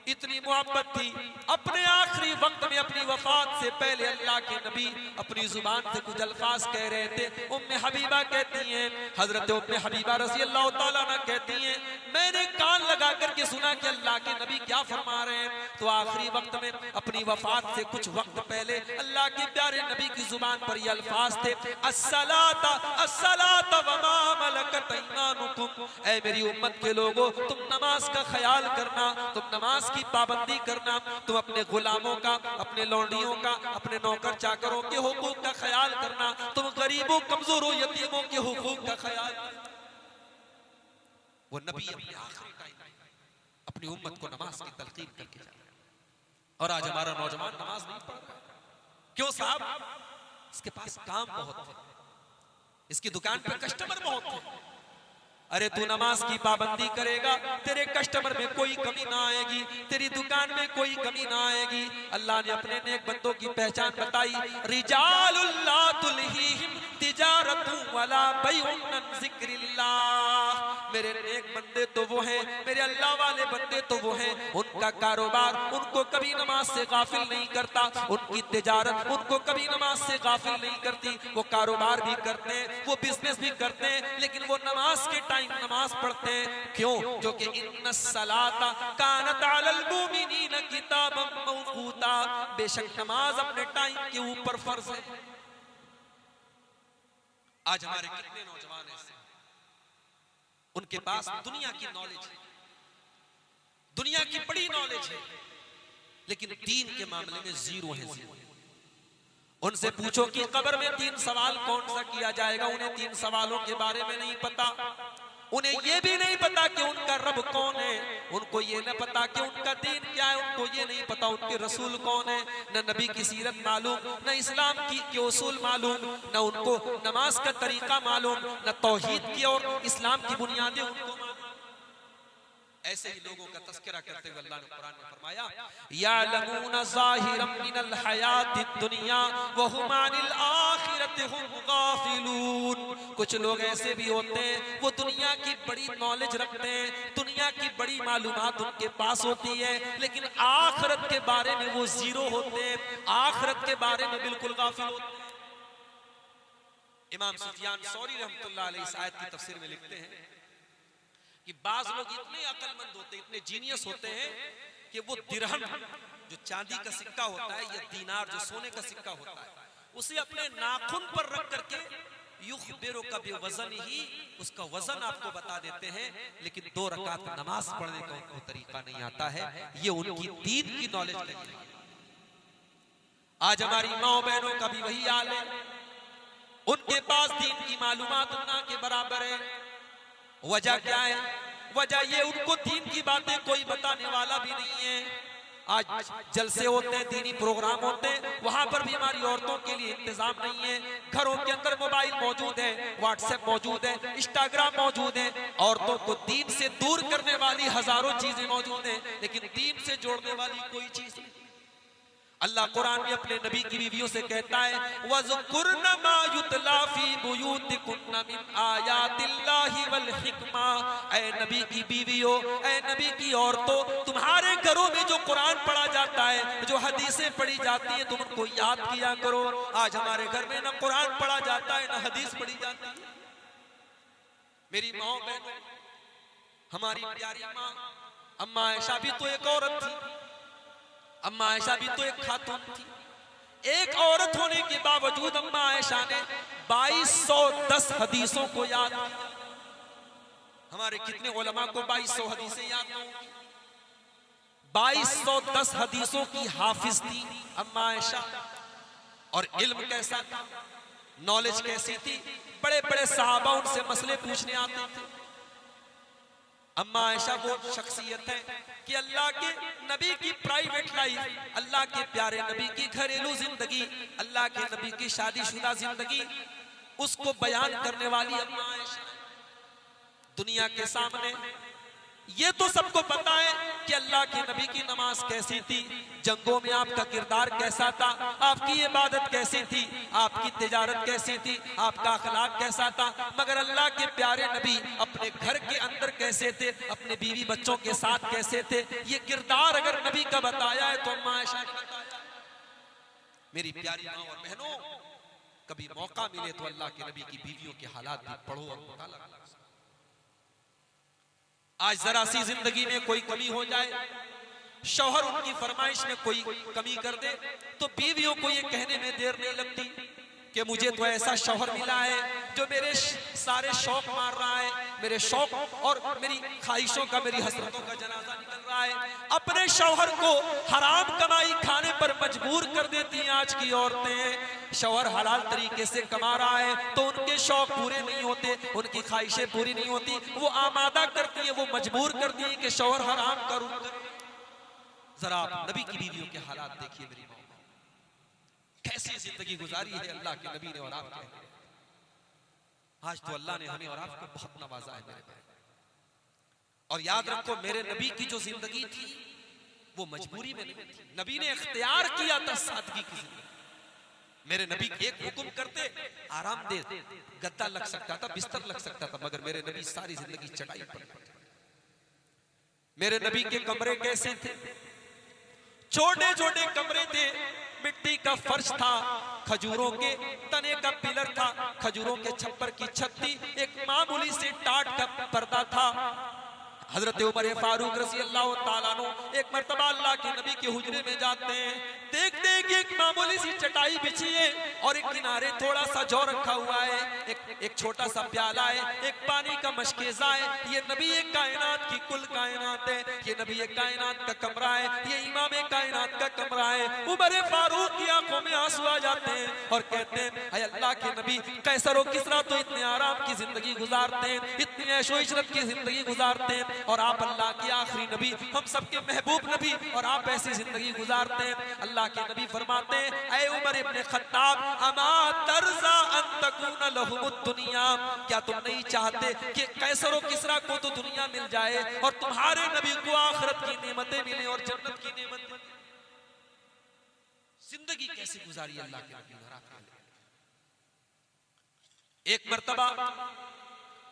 B: इतनी मोहब्बत थी, अपने आखिरी वक्त में अपनी वफात से पहले अल्लाह के नबी अपनी जुबान से कुछ अल्फाज कह रहे थे। उम्मे हबीबा कहती हैं, हजरत उम्मे हबीबा रज़ी अल्लाह तआला अन्हा कहती हैं, मैंने कान लगा करके सुना कि अल्लाह के नबी क्या फरमा रहे हैं। तो आखिरी वक्त में अपनी वफात से कुछ वक्त पहले अल्लाह के प्यारे नबी की जुबान पर ये अल्फाज थे, अस्सलाता अस्सलाता व मा मलकत ऐमानुकुम, ऐ मेरी उम्मत के लोगों तुम नमाज का ख्याल करना, तुम नमाज की पाबंदी करना, तुम अपने गुलामों का, अपने लौंडियों का, अपने नौकर चाकरों के हुकूक का ख्याल करना, तुम गरीबों कमजोरों यतीमों के हुकूक का ख्याल करना। वो नबी अपने आखिरी टाइम अपनी उम्मत को नमाज की तलकीन करके जा रहा है। और आज हमारा नौजवान नमाज नहीं पढ़ रहा है। क्यों साहब? इसके पास काम बहुत है, इसकी दुकान पर कस्टमर बहुत है। अरे तू नमाज की पाबंदी करेगा, तेरे कस्टमर में कोई कमी ना आएगी, तेरी दुकान में कोई कमी ना आएगी। अल्लाह ने अपने नेक बंदों की पहचान बताई, रिजालुल्ला तुलहीहिम तिजारतु वला बैउन अन जिक्रिल्लाह। मेरे नेक बंदे तो वो हैं, मेरे अल्लाह वाले बंदे तो वो हैं, उनका कारोबार उनको कभी नमाज से गाफिल नहीं करता, उनकी तिजारत उनको कभी नमाज से गाफिल नहीं करती। वो कारोबार भी करते हैं, वो बिजनेस भी करते हैं, लेकिन वो नमाज के टाइम नमाज पढ़ते हैं। क्यों? क्योंकि इन्नस्सलाता कानत अलल मुमिनीन किताबम मौकूता, बेशक नमाज अपने टाइम के ऊपर फर्ज है। आज हमारे कितने नौजवान ऐसे, उनके पास दुनिया की नॉलेज है, दुनिया की बड़ी नॉलेज है, लेकिन दीन के मामले में जीरो है, जीरो। उनसे पूछो कि कब्र में 3 सवाल कौन सा किया जाएगा, उन्हें 3 सवालों के बारे में नहीं पता। उन्हें ये भी नहीं पता कि उनका रब कौन है, उनको ये नहीं पता कि उनका दीन क्या है, उनको ये नहीं पता उनके रसूल कौन है। न नबी की सीरत मालूम, न इस्लाम की उसूल मालूम, न उनको नमाज का तरीका मालूम, न तौहीद की और इस्लाम की बुनियादें उनको मालूम। ऐसे ही लोगों का तस्करा करते हुए अल्लाह ने कुरान में फरमाया, यालमून ज़ाहिरम मिनल हयातिद दुनिया व हुम अनिल आखिरति हुम गाफिलून। कुछ लोग ऐसे भी होते हैं, वो दुनिया की बड़ी नॉलेज रखते हैं, दुनिया की बड़ी मालूमात उनके पास होती है, लेकिन आखिरत के बारे में वो जीरो होते हैं, आखिरत के बारे में बिल्कुल गाफिल होते हैं। इमाम सुफियान सौरी रहमतुल्लाह अलैहि इस आयत की तफसीर में लिखते हैं कि बाज लोग इतने अक्लमंद होते हैं, इतने जीनियस होते हैं कि वो दिरहम जो चांदी का सिक्का होता है या दीनार जो सोने का सिक्का होता है, उसे अपने नाखून पर रख करके युखबिरु का बिवज़न ही उसका वजन आपको बता देते हैं, लेकिन 2 रकात नमाज पढ़ने का उनको तरीका नहीं आता है। ये उनकी दीन की नॉलेज नहीं है। आज हमारी माँ बहनों का भी वही हाल है, उनके पास दीन की मालूमात ना के बराबर है। वजह क्या है? वजह ये उनको दीन की बातें कोई बताने वाला भी नहीं है। आज जलसे होते हैं, दीनी प्रोग्राम होते हैं, वहां पर भी हमारी औरतों के लिए इंतजाम नहीं है। घरों के अंदर मोबाइल मौजूद है, व्हाट्सएप मौजूद है, इंस्टाग्राम मौजूद है। औरतों को दीन से दूर करने वाली हजारों चीजें मौजूद हैं, लेकिन दीन से जोड़ने वाली कोई चीज नहीं। अल्लाह कुरान में अपने नबी की बीवियों से कहता है, वज़कुरना मा युतला फी बुयूतिकुन्ना मिन आयातिल्लाहि वल हिकमा। ऐ नबी की बीवियों, ऐ नबी की औरतों, तुम्हारे घरों में जो कुरान पढ़ा जाता है, जो हदीसें पढ़ी जाती हैं, तुम उनको याद किया करो। आज हमारे घर में न कुरान पढ़ा जाता है, न हदीस पढ़ी जाती है। मेरी माँ बहनों, हमारी प्यारी माँ अम्मा आयशा भी तो एक औरत थी, अम्मा आयशा भी तो एक खातून थी। एक औरत होने के बावजूद अम्मा आयशा ने 2210 हदीसों को याद किया। हमारे कितने उलमा को 2200 हदीसें याद होंगी? 2210 हदीसों की हाफिज थी अम्मा आयशा। और इल्म कैसा था, नॉलेज कैसी थी, बड़े बड़े सहाबा उनसे मसले पूछने आते थे। अम्मा आयशा वो शख्सियत है कि अल्लाह के नबी की प्राइवेट लाइफ, अल्लाह के प्यारे नबी की घरेलू जिंदगी, अल्लाह के नबी की शादीशुदा जिंदगी, उसको बयान करने वाली अम्मा आयशा दुनिया के सामने
C: ये तो सबको पता है कि अल्लाह के नबी की नमाज कैसी थी, जंगों में आपका किरदार कैसा था, आपकी इबादत कैसी थी, आपकी तिजारत कैसी थी, आपका अखलाक कैसा था। मगर अल्लाह के प्यारे नबी अपने घर के अंदर कैसे थे, अपने बीवी बच्चों के साथ कैसे थे, ये किरदार अगर नबी का बताया है तो अम्मा आयशा ने बताया। मेरी प्यारी माँ और बहनों, कभी मौका मिले तो अल्लाह के नबी की बीवियों के हालात भी पढ़ो और मुताला करो। आज जरा सी जिंदगी में कोई कमी हो जाए, शौहर उनकी फरमाइश में कोई कमी कर दे, तो बीवियों को ये कहने में देर नहीं लगती कि मुझे तो ऐसा शौहर मिला है जो मेरे सारे शौक मार रहा है, मेरे शौक और मेरी ख्वाहिशों का, मेरी हसरतों का जनाजा निकल रहा है। अपने शौहर को हराम कमाई खाने पर मजबूर कर देती हैं आज की औरतें। शौहर हलाल तरीके से कमा रहा है तो उनके शौक पूरे नहीं होते, उनकी ख्वाहिशें पूरी नहीं होती, वो आमादा करती है, वो मजबूर करती है कि शौहर हराम करूं। जरा आप नबी की बीवियों के हालात देखिए मेरी माँ, कैसी जिंदगी गुजारी है अल्लाह के नबी ने और आपने। आज तो अल्लाह ने हमें और आपको बहुत नवाजा है मेरे भाई। और याद रखो, मेरे नबी की जो जिंदगी थी वो मजबूरी में नहीं थी, नबी ने इख्तियार किया था सादगी की जिंदगी। मेरे नबी एक हुक्म करते, आराम दे, गद्दा लग सकता था, बिस्तर लग सकता था, मगर मेरे नबी सारी जिंदगी चढ़ाई पर। मेरे नबी के कमरे कैसे थे? छोटे छोटे कमरे थे, मिट्टी का फर्श था, खजूरों के तने का पिलर था, खजूरों के छप्पर की छत थी, एक मामूली से टाट का पर्दा था। हजरत उमर फारूक रज़ी अल्लाह ताला अन्हु एक मर्तबा अल्लाह के नबी के हुजरे में जाते हैं, देखते हैं कि एक मामूली सी चटाई बिछी है और एक किनारे थोड़ा सा जौ रखा हुआ है, एक छोटा सा प्याला है, एक पानी का मशकेज़ा है। ये नबी एक कायनात की कुल कायनात है, ये नबी एक कायनात का कमरा है, ये इमाम कायनात का कमरा है। उमर फारूक की आंखों में आंसू आ जाते हैं और कहते हैं, अय अल्लाह के नबी, कैसर और किसरा तो इतने आराम की जिंदगी गुजारते हैं, इतनी ऐशो इशरत की जिंदगी गुजारते हैं, और आप अल्लाह के आखिरी नबी, हम सबके महबूब नबी, और आप ऐसी जिंदगी गुजारते हैं। अल्लाह के नबी फरमाते हैं, ऐ उमर इब्ने खत्ताब, अमा तरज़ा अन तकून लहुमुद दुनिया, क्या तुम नहीं चाहते कि कैसर और किसरा को तो दुनिया मिल जाए और तुम्हारे नबी को आखिरत की नेमतें मिले और जन्नत की नेमतें? जिंदगी कैसे गुजारी अल्लाह के नबी ने? एक मर्तबा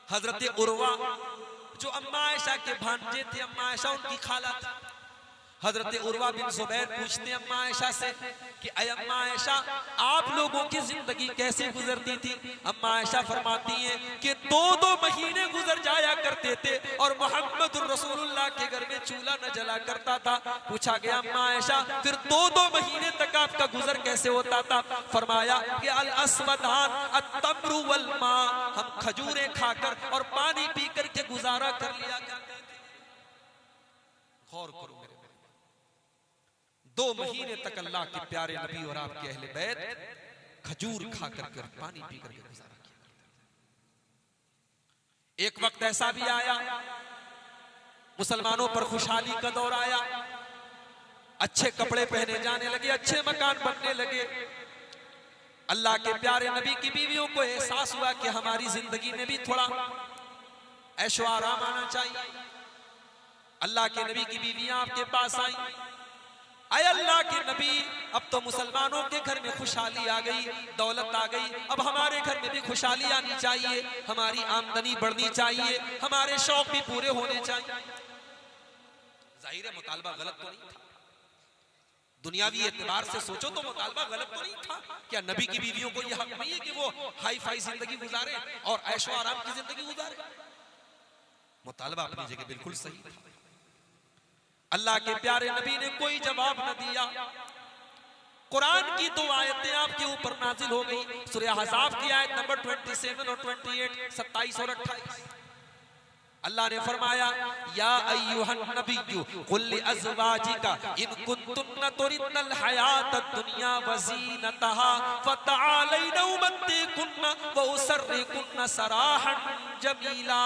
C: हजरत उर्वा जो अम्मा आयशा के भांजे थे, अम्मा आयशा उनकी खाला थी, हजरत उर्वा बिन जुबैर पूछते हैं अम्मा आयशा से कि अय अम्मा आयशा, आप लोगों की जिंदगी कैसे गुजरती थी? अम्मा आयशा फरमाती हैं कि 2-2 महीने गुजर जाया करते थे और मोहम्मदुर रसूलुल्लाह के घर में चूल्हा न जला करता था। पूछा गया अम्मा आयशा, फिर 2-2 महीने तक आपका गुजर कैसे होता था? फरमाया कि अल अस्वदान अत्तम्रु वल मा, हम खजूरें खाकर और पानी पीकर के गुजारा कर लिया करते थे। गौर करो मेरे, 2 महीने तक अल्लाह के प्यारे नबी और आपके अहले बैत खजूर खाकर के और पानी पीकर के गुजारा किया। एक वक्त ऐसा भी आया, मुसलमानों पर खुशहाली का दौर आया, अच्छे कपड़े पहने जाने लगे, अच्छे मकान बनने लगे। अल्लाह के प्यारे नबी की बीवियों को एहसास हुआ कि हमारी जिंदगी में भी थोड़ा ऐशो आराम आना चाहिए। अल्लाह के नबी की बीवियां आपके पास आई, अय अल्लाह के नबी, अब तो मुसलमानों के घर में खुशहाली आ गई, दौलत आ गई, अब हमारे घर में भी खुशहाली आनी चाहिए, हमारी आमदनी बढ़नी चाहिए, हमारे शौक भी पूरे होने चाहिए। जाहिर है मुतालबा गलत तो नहीं था, दुनियावी एतबार से सोचो तो मुतालबा गलत तो नहीं था। क्या नबी की बीवियों को यह हक नहीं है कि वो हाई फाई जिंदगी गुजारे और ऐशो आराम की जिंदगी गुजारे? मुतालबा अपनी जगह बिल्कुल सही था। अल्लाह के प्यारे नबी ने कोई जवाब न दिया। कुरान की 2 आयतें आपके ऊपर नाजिल हो गई, सूरह अहज़ाब की आयत नंबर 27 और 28, 27 और 28। अल्लाह ने फरमाया, या अय्युहन नबिय्यु कुल लिअज़वाजिका इन कुंतुन्ना तुरिदनल हयातद दुनिया व ज़ीनतहा फतआलैना उमत्तिकुन्ना व उसर्रिकुन्ना सराहन जमीला।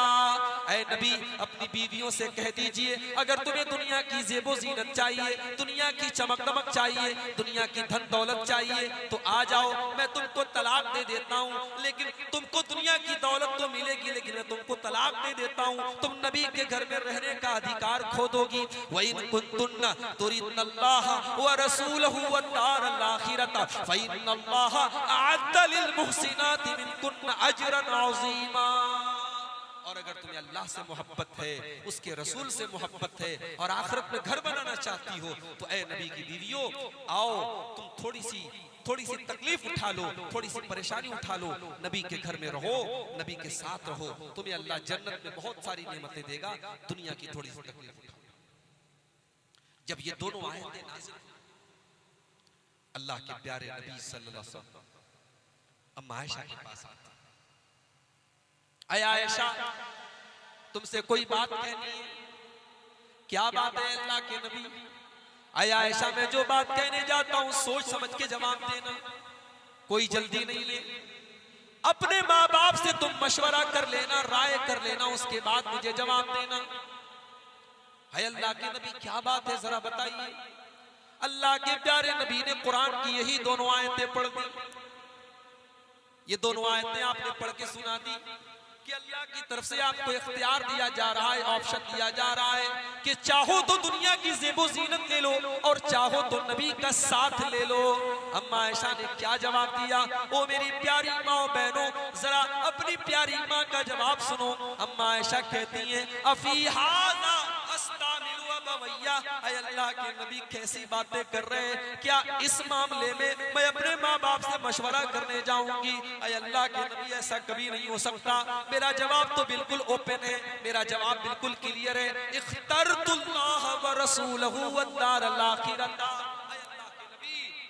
C: ऐ नबी अपनी बीवियों से कह दीजिए अगर तुम्हें दुनिया की जेबो जीनत चाहिए, दुनिया की चमक दमक चाहिए, दुनिया की धन दौलत चाहिए तो आ जाओ, मैं तुमको तलाक दे देता हूँ। लेकिन तुमको दुनिया की दौलत तो मिलेगी लेकिन मैं तुमको तलाक दे देता हूँ, तुम नबी के घर में रहने का अधिकार खो दोगी। वइन कुंतुन्ना तुरिदुल्लाह व रसूलहु व दारल आखिरत फइन्नल्लाह अअद्द लिल मुहसिनाति मिनकुन्न अजरन अज़ीमा। और अगर तुम्हें अल्लाह से मोहब्बत है, उसके रसूल से मोहब्बत है और आखिरत में घर बनाना चाहती हो तो ऐ नबी की बीवियों आओ, तुम थोड़ी सी तकलीफ उठा लो, थोड़ी सी परेशानी उठा लो, नबी के घर में रहो, नबी के साथ रहो, तुम्हें अल्लाह जन्नत में बहुत सारी नेमतें देगा, दुनिया की थोड़ी सी तकलीफ उठाओ। जब ये दोनों आयतें नाज़िल अल्लाह के प्यारे नबी सल्लल्लाहु अलैहि वसल्लम अम्मा आयशा के पास आते, ऐ आयशा तुमसे कोई बात कहनी है। क्या बात है अल्लाह के नबी? ऐ आयशा मैं जो बात कहने जाता हूं सोच समझ के जवाब देना, कोई जल्दी नहीं है। अपने माँ बाप से तुम मशवरा कर लेना, राय कर लेना, उसके बाद मुझे जवाब देना। है अल्लाह के नबी क्या बात है जरा बताइए। अल्लाह के प्यारे नबी ने कुरान की यही दोनों आयतें पढ़ दी। ये दोनों आयतें आपने पढ़ के सुना दी कि अल्लाह की तरफ से आपको इख्तियार दिया जा रहा है, ऑप्शन दिया जा रहा है कि चाहो तो दुनिया की ज़ेबो ज़ीनत ले लो और चाहो तो नबी का साथ ले लो। अम्मा आयशा ने क्या जवाब दिया? ओ मेरी प्यारी माँ बहनों जरा अपनी प्यारी माँ का जवाब सुनो। अम्मा आयशा कहती हैं अफी हाज़ा अस्तामिरु अबवैया, ऐ अल्लाह के नबी कैसी बातें कर रहे हैं, क्या इस मामले में मैं अपने माँ बाप से मशवरा करने जाऊंगी? ऐ अल्लाह के नबी ऐसा कभी नहीं हो सकता। मेरा जवाब तो बिल्कुल ओपन है, मेरा जवाब बिल्कुल क्लियर है। इख्तरतुल्लाह व रसूलहु व दारल आखिरत।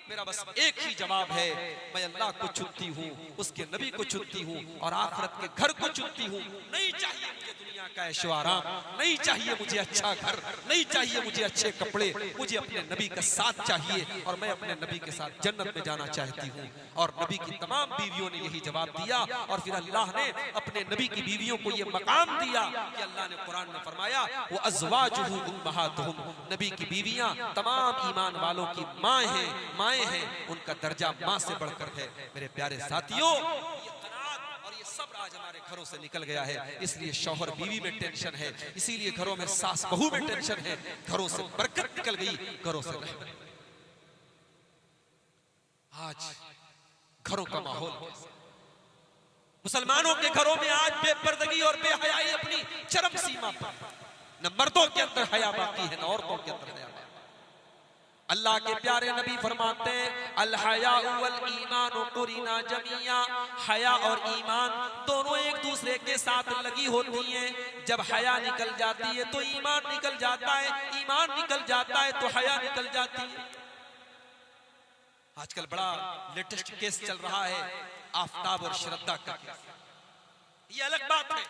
C: मेरा बस एक ही जवाब है, मैं अल्लाह को चुनती हूँ, उसके नबी को चुनती हूँ और आखिरत के घर को चुनती हूँ। नहीं चाहिए मुझे दुनिया का ऐशो आराम, नहीं चाहिए मुझे अच्छा घर, नहीं चाहिए मुझे अच्छे कपड़े, मुझे अपने नबी का साथ चाहिए और मैं अपने नबी के साथ जन्नत में जाना चाहती हूँ। और नबी की तमाम बीवियों ने यही जवाब दिया और फिर अल्लाह ने अपने नबी की बीवियों को ये मकाम दिया कि अल्लाह ने कुरान में फरमाया वो अज़वाजुहु उम्महातुहुम, नबी की बीवियां तमाम ईमान वालों की माँ हैं, हैं, उनका दर्जा मां से बढ़कर है। मेरे प्यारे साथियों ये तनाज़ और ये सब आज हमारे घरों से निकल गया है, इसलिए शौहर बीवी में टेंशन है, इसीलिए घरों में सास बहू में टेंशन है, घरों से बरकत निकल गई, घरों से रहमत। आज घरों का माहौल मुसलमानों के घरों में आज बेपर्दगी और बेहयाई अपनी चरम सीमा पर, न मर्दों के अंदर हया बाकी है न औरतों के अंदर हया। अल्लाह के प्यारे नबी फरमाते हैं अल हया वल ईमान कुरिना जमिया, हया और ईमान दोनों एक दूसरे के साथ लगी होती हैं। जब हया निकल जाती है तो ईमान निकल जाता है, ईमान निकल जाता है तो हया निकल जाती है। आजकल बड़ा लेटेस्ट केस चल रहा है आफताब और श्रद्धा का केस। ये अलग बात है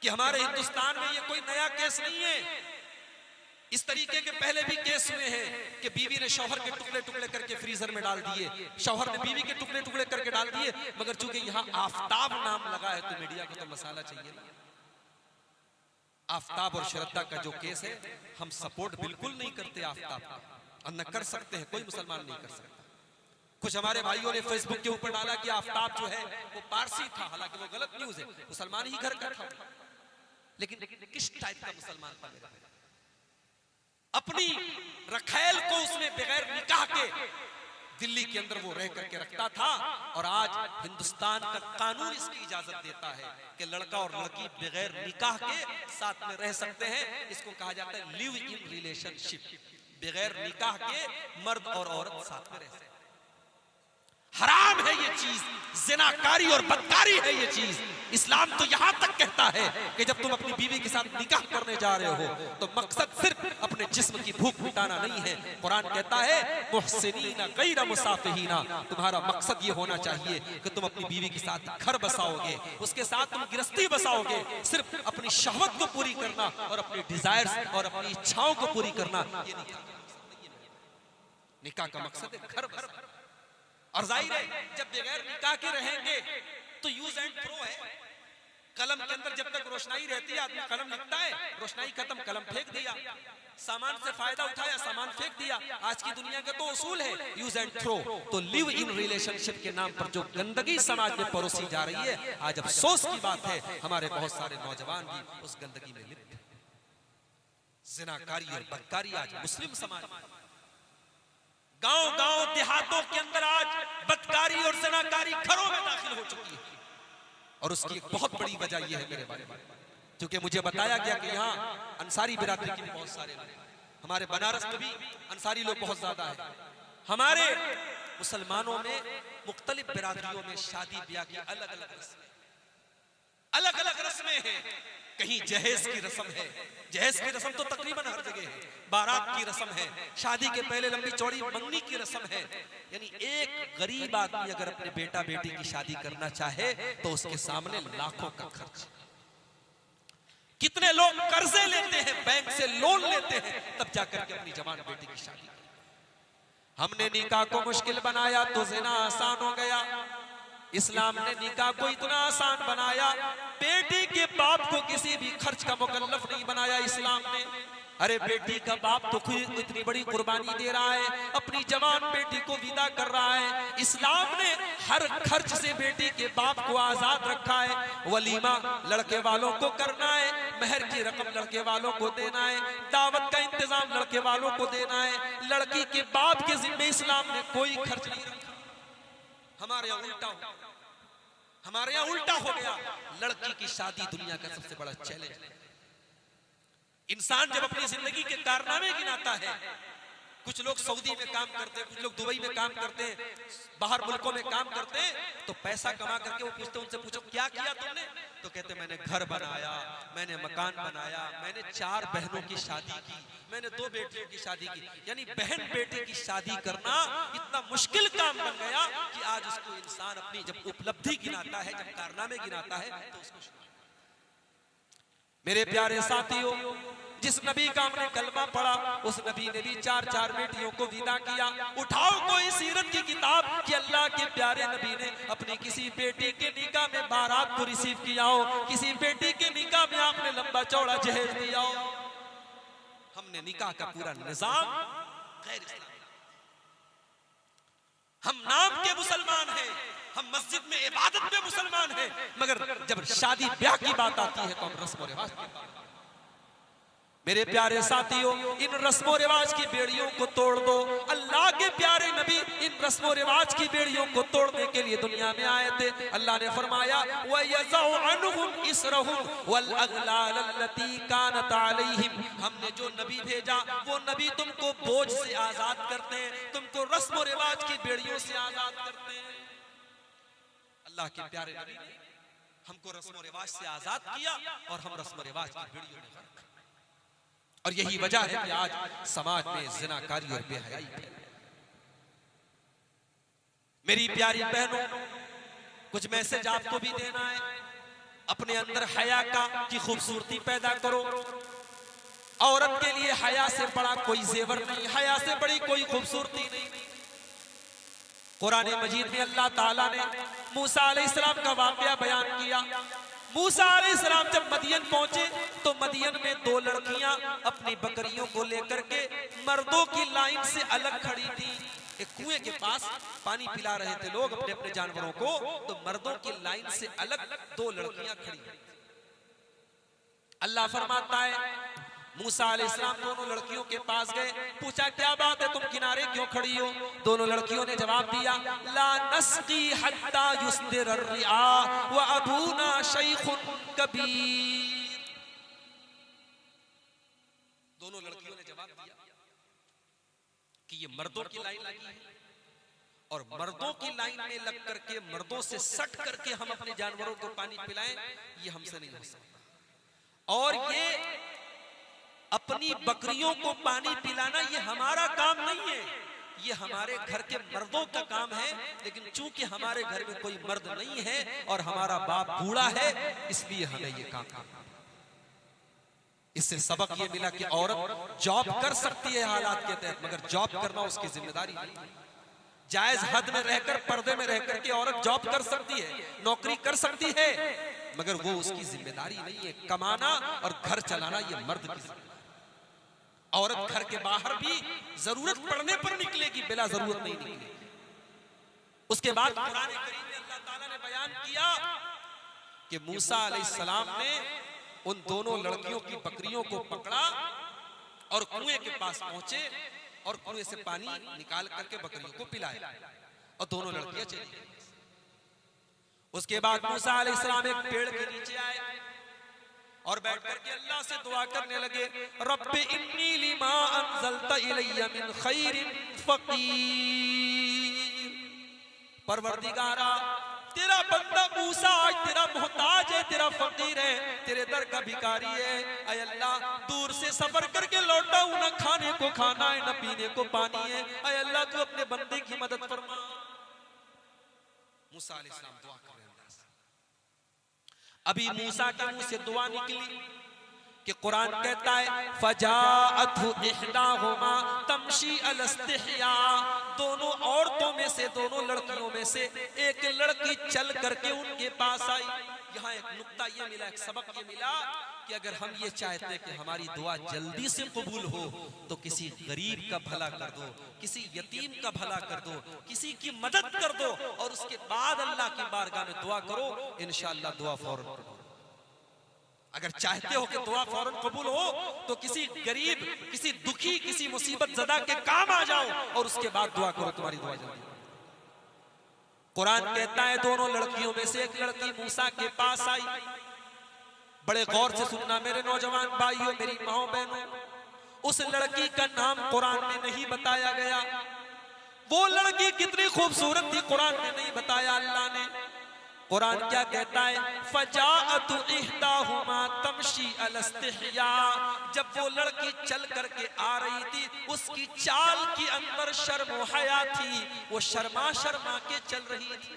C: कि हमारे हिंदुस्तान में ये कोई नया केस नहीं है, इस तरीके के पहले भी केस हुए हैं कि बीवी ने शौहर के टुकड़े टुकड़े करके फ्रीजर में डाल दिए, शौहर ने बीवी के टुकड़े टुकड़े करके डाल दिए, मगर चूंकि यहाँ आफताब नाम लगा है तो मीडिया को तो मसाला चाहिए ना। आफताब और श्रद्धा का जो केस है हम सपोर्ट बिल्कुल नहीं करते आफताब का, और न कर सकते हैं, कोई मुसलमान नहीं कर सकता। कुछ हमारे भाइयों ने फेसबुक के ऊपर डाला कि आफताब जो है वो पारसी था, हालांकि वो गलत न्यूज है, मुसलमान ही घर का था। लेकिन किस टाइप का मुसलमान था मेरा? अपनी रखैल को उसने बगैर निकाह के दिल्ली के अंदर वो रह करके रखता था, और आज हिंदुस्तान का कानून इसकी इजाजत देता है कि लड़का और लड़की बगैर निकाह के साथ में रह सकते हैं। इसको कहा जाता है लिव इन रिलेशनशिप, बगैर निकाह के मर्द और औरत साथ में रह सकते हैं। हराम है ये चीज, जिनाकारी और बदकारी है ये चीज। इस्लाम तो यहां तक कहता है कि जब तुम अपनी बीवी के साथ निकाह करने जा रहे हो तो मकसद सिर्फ अपने जिस्म की भूख मिटाना नहीं है। कुरान कहता है मुहसिनीना गैर मुसाफिहीना, तुम्हारा मकसद ये होना चाहिए कि तुम अपनी बीवी के साथ घर बसाओगे, उसके साथ तुम गृहस्थी बसाओगे, सिर्फ अपनी शहवत को पूरी करना और अपनी डिजायर्स और अपनी इच्छाओं को पूरी करना, ये निकाह का मकसद है घर बसाना। और जाहिर है जब बगैर निकाह के रहेंगे तो यूज एंड थ्रो है, कलम के अंदर जब तक रोशनाई रहती है आदमी कलम लिखता है, रोशनाई खत्म, कलम फेंक दिया। सामान से फायदा उठाया, सामान फेंक दिया। आज की दुनिया का तो उसूल है यूज एंड थ्रो। तो लिव इन रिलेशनशिप के नाम पर जो गंदगी समाज में परोसी जा रही है, आज अफसोस की बात है हमारे बहुत सारे नौजवान भी उस गंदगी में लिप्त हैं। जिनाकारी और बदकारी आज मुस्लिम समाज में, गांव गांव देहातों के अंदर आज बदकारी और जिनाकारी घरों में दाखिल हो चुकी है। और उसकी एक बहुत बड़ी वजह यह है मेरे बारे में, क्योंकि मुझे बताया गया कि यहाँ अंसारी बिरादरी के भी बहुत सारे लोग, हमारे बनारस में भी अंसारी लोग बहुत ज्यादा है। हमारे मुसलमानों में मुख्तलिफ बिरादरियों में शादी ब्याह की अलग अलग रस्में हैं। कहीं जहेज की रस्म है, जहेज की रस्म तो तकरीबन हर जगह है। बारात की रस्म है, शादी के पहले लंबी चौड़ी मंगनी की रस्म है। यानी एक गरीब आदमी अगर अपने बेटा बेटी की शादी करना चाहे तो उसके सामने लाखों का खर्च। कितने लोग कर्जे लेते हैं, बैंक से लोन लेते हैं, तब जाकर के अपनी जवान बेटी की शादी करते। हमने निकाह को मुश्किल बनाया तो ज़िना आसान हो गया। इस्लाम ने निकाह को इतना आसान बनाया, बेटी के बाप को किसी भी खर्च का मुकल्लफ नहीं बनाया इस्लाम ने। अरे बेटी का बाप तो खुद इतनी बड़ी कुर्बानी दे रहा है, अपनी जवान बेटी को विदा कर रहा है। इस्लाम ने हर खर्च से बेटी के बाप को आजाद रखा है। वलीमा लड़के वालों को करना है, मेहर की रकम लड़के वालों को देना है, दावत का इंतजाम लड़के वालों को देना है। लड़की के बाप के जिम्मे इस्लाम ने कोई खर्च नहीं रखा। हमारे यहाँ उल्टा हो गया। लड़की की शादी दुनिया का सबसे बड़ा चैलेंज है। इंसान जब अपनी जिंदगी के कारनामे गिनाता है, कुछ लोग सऊदी में काम करते हैं, कुछ लोग दुबई में काम करते हैं, बाहर मुल्कों में काम करते हैं, तो पैसा कमा करके वो पूछते, उनसे पूछो क्या किया तुमने, तो कहते मैंने घर बनाया, मैंने मकान बनाया, मैंने 4 बहनों की शादी की, मैंने 2 बेटियों की शादी की। यानी बहन बेटी की शादी करना इतना मुश्किल काम बन गया कि आज उसको इंसान अपनी जब उपलब्धि गिनाता है, जब कारनामे गिनाता है, तो उसको। मेरे प्यारे साथियों, जिस नबी का हमने कलमा पढ़ा, उस नबी ने भी 4 बेटियों को विदा किया। उठाओ कोई सीरत की किताब कि अल्लाह के प्यारे नबी ने अपनी किसी बेटी के निकाह में बारात को रिसीव किया हो, किसी बेटी के निकाह में आपने लंबा चौड़ा जहेज दिया हो। हमने निकाह का पूरा निजाम गैर इस्लामी, हम नाम के मुसलमान हैं, हम मस्जिद में इबादत में मुसलमान हैं, मगर जब शादी ब्याह की बात आती है तो हम रस्म और रिवाज की बात। मेरे प्यारे साथियों, इन रस्मों रिवाज की बेड़ियों को तोड़ दो। अल्लाह के प्यारे नबी इन रस्मों रिवाज की बेड़ियों को तोड़ने के लिए दुनिया में आए थे। अल्लाह ने फरमाया वयज़उ अन्हुम इसरहुम वल अगलाल अल्लती कानत अलैहिम। हमने जो नबी भेजा वो नबी तुमको बोझ से आजाद करते हैं, तुमको रस्म रिवाज की बेड़ियों से आजाद करते हैं। अल्लाह के प्यारे नबी ने हमको रस्म रिवाज से आजाद किया और हम रस्म रिवाज की बेड़ियों में गर्क। और यही वजह है कि आज समाज में जिनाकारी और बेहयाई फैल। मेरी प्यारी बहनों, कुछ मैसेज आपको भी देना है। अपने अंदर हया की खूबसूरती पैदा करो। औरत के लिए हया से बड़ा कोई जेवर नहीं, हया से बड़ी कोई खूबसूरती नहीं। कुरान मजीद में अल्लाह ताला ने मूसा अलैहिस्सलाम का वाकया बयान किया। मूसा अलैहिस्सलाम जब मदियन पहुंचे तो मदियन में 2 लड़कियां अपनी बकरियों को लेकर के मर्दों की लाइन से अलग खड़ी थी। एक कुएं के पास पानी पिला रहे थे लोग अपने अपने जानवरों को, तो मर्दों की लाइन से अलग 2 लड़कियां खड़ी। अल्लाह फरमाता है मूसा अलैहिस्सलाम दोनों लड़कियों के पास गए, पूछा क्या बात है, तुम किनारे क्यों खड़ी हो? दोनों लड़कियों ने जवाब दिया ला नस्की हत्ता युस्दिर अर्रिआ व अबूना शैखुन कबीर। दोनों लड़कियों ने जवाब दिया कि ये मर्दों की लाइन लगी है और मर्दों की लाइन में लग करके मर्दों से सट करके हम अपने जानवरों को पानी पिलाएं, ये हमसे नहीं हो सकता। और ये अपनी बकरियों को पानी पिलाना ये हमारा काम नहीं है, ये हमारे घर के मर्दों का काम है। लेकिन चूंकि हमारे घर में कोई मर्द नहीं है और हमारा बाप बूढ़ा है, इसलिए हमें ये काम करना। इससे सबक ये मिला कि औरत जॉब कर सकती है हालात के तहत, मगर जॉब करना उसकी जिम्मेदारी नहीं। जायज हद में रहकर, पर्दे में रहकर के औरत जॉब कर सकती है, नौकरी कर सकती है, मगर वो उसकी जिम्मेदारी नहीं है। कमाना और घर चलाना ये मर्द की जिम्मेदारी। औरत घर के बाहर भी जरूरत पड़ने पर निकलेगी, बिला जरूरत नहीं निकलेगी। उसके बाद कुरान करीम में अल्लाह ताला ने बयान किया कि मूसा अलैहिस्सलाम ने उन दोनों लड़कियों की बकरियों को पकड़ा और कुएं के पास पहुंचे और कुएं से पानी निकाल करके बकरियों को पिलाया और दोनों लड़कियां चली गईं। उसके बाद मूसा अलैहिस्सलाम एक पेड़ के नीचे आए और बैठ करके अल्लाह से दुआ करने लगे, रब्बि इन्नी लिमा अंज़लता इलैया मिन खैरिन फ़क़ीर। परवरदिगारा, तेरा बंदा मूसा आज तेरा मोहताज है, तेरा फकीर है, तेरे दर का भिखारी है। ऐ अल्लाह, दूर से सफर करके लौटा हूं, न खाने को खाना है, न पीने को पानी है। ऐ अल्लाह, तू अपने बंदे की मदद फरमा। मूसा अलैहिस्सलाम दुआ कर रहे हैं अल्लाह से। अभी मूसा के मुंह से दुआ निकली कि कुरान कहता है फजाअतहु इहदाहुमा तमशी अल इस्तिहया। दोनों औरतों में से, दोनों लड़कियों में से एक लड़की चल करके उनके पास आई। यहाँ एक नुक्ता ये मिला, एक सबक ये मिला कि अगर हम ये चाहते हैं कि हमारी दुआ जल्दी से कबूल हो तो किसी गरीब का भला कर दो, किसी यतीम का भला कर दो, किसी की मदद कर दो और उसके बाद अल्लाह की बारगाह में दुआ करो, इंशाअल्लाह दुआ फौरन करो। अगर चाहते हो कि दुआ फौरन कबूल हो तो किसी गरीब, किसी दुखी, किसी मुसीबत ज़दा के काम आ जाओ और उसके बाद दुआ करो, तुम्हारी दुआ जल्दी। कुरान कहता है दोनों लड़कियों में से एक लड़की मूसा के पास आई। बड़े गौर से सुनना मेरे नौजवान भाइयों, मेरी माओ बहनों, उस लड़की का नाम कुरान में नहीं बताया गया। वो लड़की कितनी खूबसूरत थी कुरान में नहीं बताया अल्लाह ने। कुरान क्या कहता है, फजाअतु इहदाहुमा तमशी अल इस्तिहया। जब वो लड़की चल करके आ रही थी, उसकी चाल के अंदर शर्म और हया थी, वो शर्मा शर्मा के चल रही थी।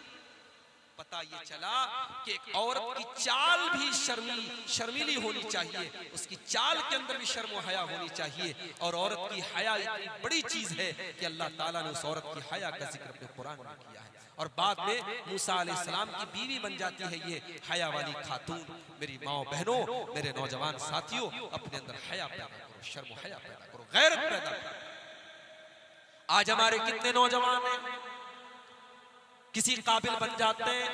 C: पता ये चला कि एक औरत की चाल भी शर्मीली होनी चाहिए, उसकी चाल के अंदर भी शर्म और हया होनी चाहिए। और औरत की हया इतनी बड़ी चीज है कि अल्लाह ताला ने उस औरत की हया का जिक्र अपने कुरान में किया है। और बाद में मूसा अलैहिस्सलाम की बीवी बन जाती है ये हया वाली खातून। मेरी माओ बहनों, मेरे नौजवान साथियों, अपने अंदर हया पैदा करो, शर्म हया पैदा करो, गैरत पैदा करो। आज हमारे कितने नौजवान हैं किसी काबिल बन जाते हैं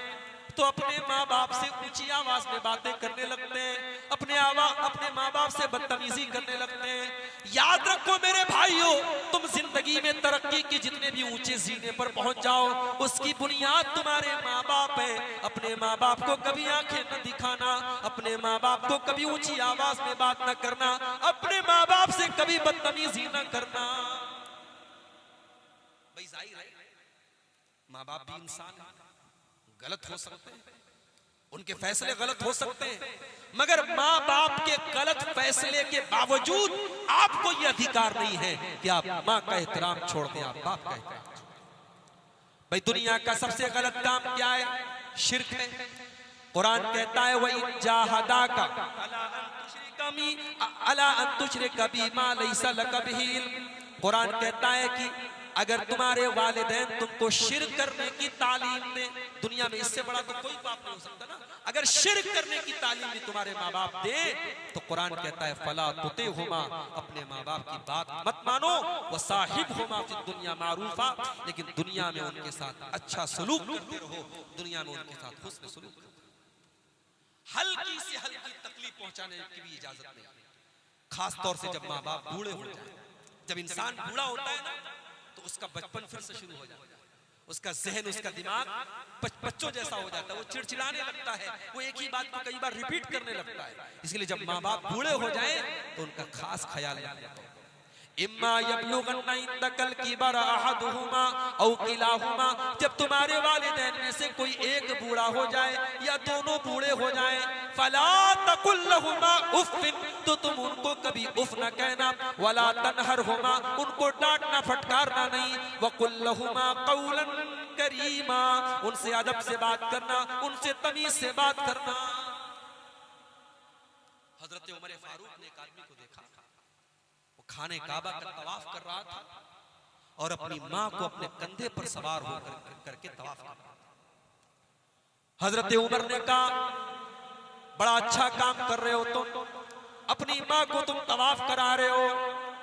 C: तो अपने माँ बाप से ऊंची आवाज में बातें करने लगते हैं, अपने माँ बाप से बदतमीजी करने लगते हैं। याद रखो मेरे भाइयों, तुम जिंदगी में तरक्की के जितने भी ऊंचे जीने पर पहुंच जाओ, उसकी बुनियाद तुम्हारे माँ बाप है। अपने माँ बाप को कभी आंखें न दिखाना, अपने माँ बाप को कभी ऊंची आवाज में बात न करना, अपने माँ बाप से कभी बदतमीजी न करना। भाई जाहिर है माँ बाप भी इंसान है, गलत हो सकते हैं, उनके फैसले गलत हो सकते हैं, मगर माँ बाप के गलत फैसले के बावजूद आपको यह अधिकार नहीं है कि आप माँ का एहतराम छोड़ दें, आप बाप का एहतराम छोड़ दें। भाई दुनिया का सबसे गलत काम क्या है? शिर्क है। कुरान कहता है वही जाहदाका अला अन तुशरिका बिमा लैसा लका बिही इल्म। कुरान कहता है कि अगर तुम्हारे वालिदैन तुमको शिर्क करने की तालीम दें, दुनिया में इससे बड़ा तो कोई पाप नहीं हो सकता ना। अगर शिर्क करने की तालीम भी तुम्हारे माँ बाप दे तो कुरान कहता है फला तुतिहुमा, अपने माँ बाप की बात मत मानो, वो साहिबहुमा फिद दुनिया मारूफा, लेकिन दुनिया में उनके साथ अच्छा सलूक करते रहो, दुनिया में उनके साथ हुस्न सलूक करो। हल्की से हल्की तकलीफ पहुंचाने की भी इजाजत नहीं, खास तौर से जब माँ बाप बूढ़े हो जाए। जब इंसान बूढ़ा होता है ना तो उसका बचपन फिर से शुरू हो जाता है, उसका जहन, उसका दिमाग बच्चों जैसा हो जाता है, वो चिड़चिड़ाने लगता है, वो एक ही बात को कई बार रिपीट करने लगता है। इसलिए जब माँ बाप बूढ़े हो जाएं तो उनका खास ख्याल रखना चाहिए। इम्मा यबलुगन्ना इंदकल किबरा अहदुहुमा औ किलाहुमा, जब तुम्हारे वालिदैन में से कोई एक बूढ़ा हो जाए या दोनों बूढ़े हो जाएं, फला तकुल लहुमा उफ़्फ़िन, तो तुम उनको कभी उफ न कहना, वला तनहरहुमा, उनको डांटना फटकारना नहीं, वकुल लहुमा कौलन करीमा, उनसे अदब से बात करना, उनसे तमीज से बात करना। हजरत उमर फारूक ने एक आदमी को देखा, खाने काबा का तवाफ कर रहा था और अपनी मां को अपने कंधे पर सवार होकर करके तवाफ कर रहा था। हजरत उमर ने कहा बड़ा अच्छा काम कर रहे हो तुम, अपनी माँ को तुम तवाफ करा रहे हो,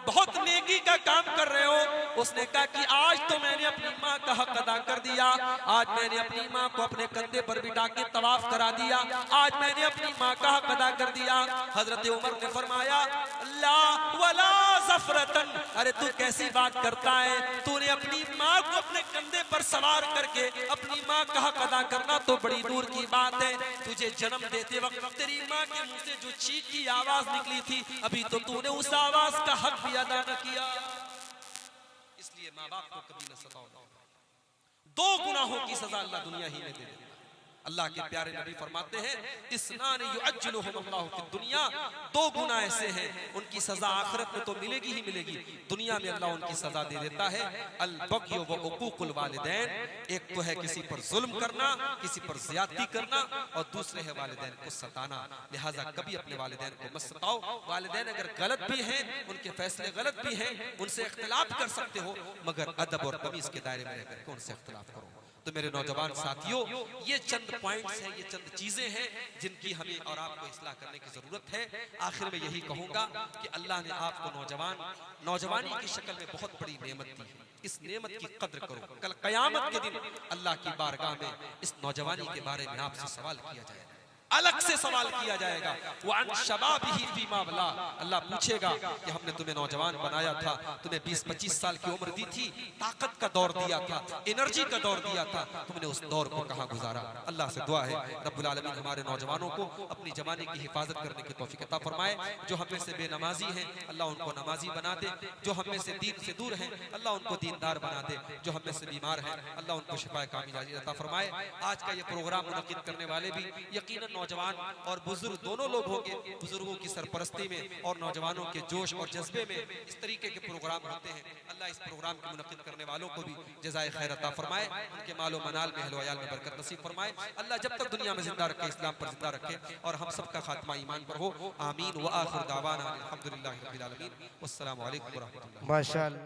C: बहुत नेकी का काम कर रहे हो। उसने कहा कि आज तो मैंने अपनी माँ का हक अदा कर दिया, आज मैंने अपनी माँ को अपने कंधे पर बिठा के तवाफ करा दिया, आज मैंने अपनी माँ का हक अदा कर दिया। हजरत उमर ने फरमाया ला वला ज़फ़रतन, अरे तू कैसी बात करता है, तूने अपनी माँ को अपने कंधे पर सवार करके अपनी माँ का हक अदा करना तो बड़ी दूर की बात है। तुझे जन्म देते वक्त तेरी माँ के मुंह से जो चीख की आवाज निकली थी, अभी तो तूने उस आवाज का हक भी अदा न किया। इसलिए माँ बाप को कभी न सताओ। दो गुनाहों की सजा अल्लाह दुनिया ही में दे देता है। अल्लाह के प्यारे नबी फरमाते हैं इस्नान युअज्जिलुहुमुल्लाहु फिद दुनिया, दो गुनाह ऐसे हैं उनकी सजा आखिरत में तो मिलेगी ही मिलेगी, दुनिया में अल्लाह उनकी सजा दे देता है। अल बग़्य व उक़ूक़ुल वालिदैन, एक तो है किसी पर जुल्म करना, किसी पर ज्यादती करना, और दूसरे है वालिदैन को सताना। लिहाजा कभी अपने वालिदैन को मत सताओ। वालिदैन अगर गलत भी हैं, उनके फैसले गलत भी हैं, उनसे इख्तिलाफ कर सकते हो, मगर अदब और तमीज के दायरे में रहकर उनसे इख्तिलाफ करो। तो मेरे नौजवान साथियों, ये चंद पॉइंट्स हैं, ये चंद चीजें हैं जिनकी हमें और आपको इस्लाह करने की जरूरत है। आखिर में यही कहूंगा कि अल्लाह ने आपको नौजवानी की शक्ल में बहुत बड़ी नेमत दी है। इस नेमत की कद्र करो। कल कयामत के दिन अल्लाह की बारगाह में इस नौजवानी के बारे में आपसे सवाल किया जाएगा, अलग से सवाल किया जाएगा। वअन शबाबिही फीमा बला, अल्लाह पूछेगा कि हमने तुम्हें नौजवान बनाया था, तुम्हें 20-25 साल की उम्र दी थी, ताकत का दौर दिया था, एनर्जी का दौर दिया था, तुमने उस दौर को कहाँ गुजारा। अल्लाह से दुआ है रब्बुल आलमीन हमारे नौजवानों को अपनी जवानी की हिफाजत करने की तौफीक अता फरमाए। जो हमें से बेनमाजी हैं अल्लाह उनको नमाजी बना दे, जो हमें से दीन से दूर हैं अल्लाह उनको दीनदार बना दे, जो हमें से बीमार हैं अल्लाह उनको शिफाए कामिल अता फरमाए। आज का ये प्रोग्राम मुनक्किद करने वाले भी यकीनन नौजवान और बुजुर्ग दोनों लोग होंगे। बुजुर्गों की सरपरस्ती में और नौजवानों के जोश और जज्बे में इस तरीके के प्रोग्राम होते हैं। अल्लाह इस प्रोग्राम को मुनक्किद करने वालों को भी जज़ाए खैर अता फरमाए, उनके मालो मनाल में अहल वयाल में बरकत नसीब फरमाए। अल्लाह जब तक दुनिया में जिंदा रखे इस्लाम पर जिंदा रखे और हम सबका खात्मा ईमान पर हो। आमीन व आखिर दावाना अल्हम्दुलिल्लाहि रब्बिल आलमीन। वस्सलामु अलैकुम व रहमतुल्लाह।
A: माशाअल्लाह।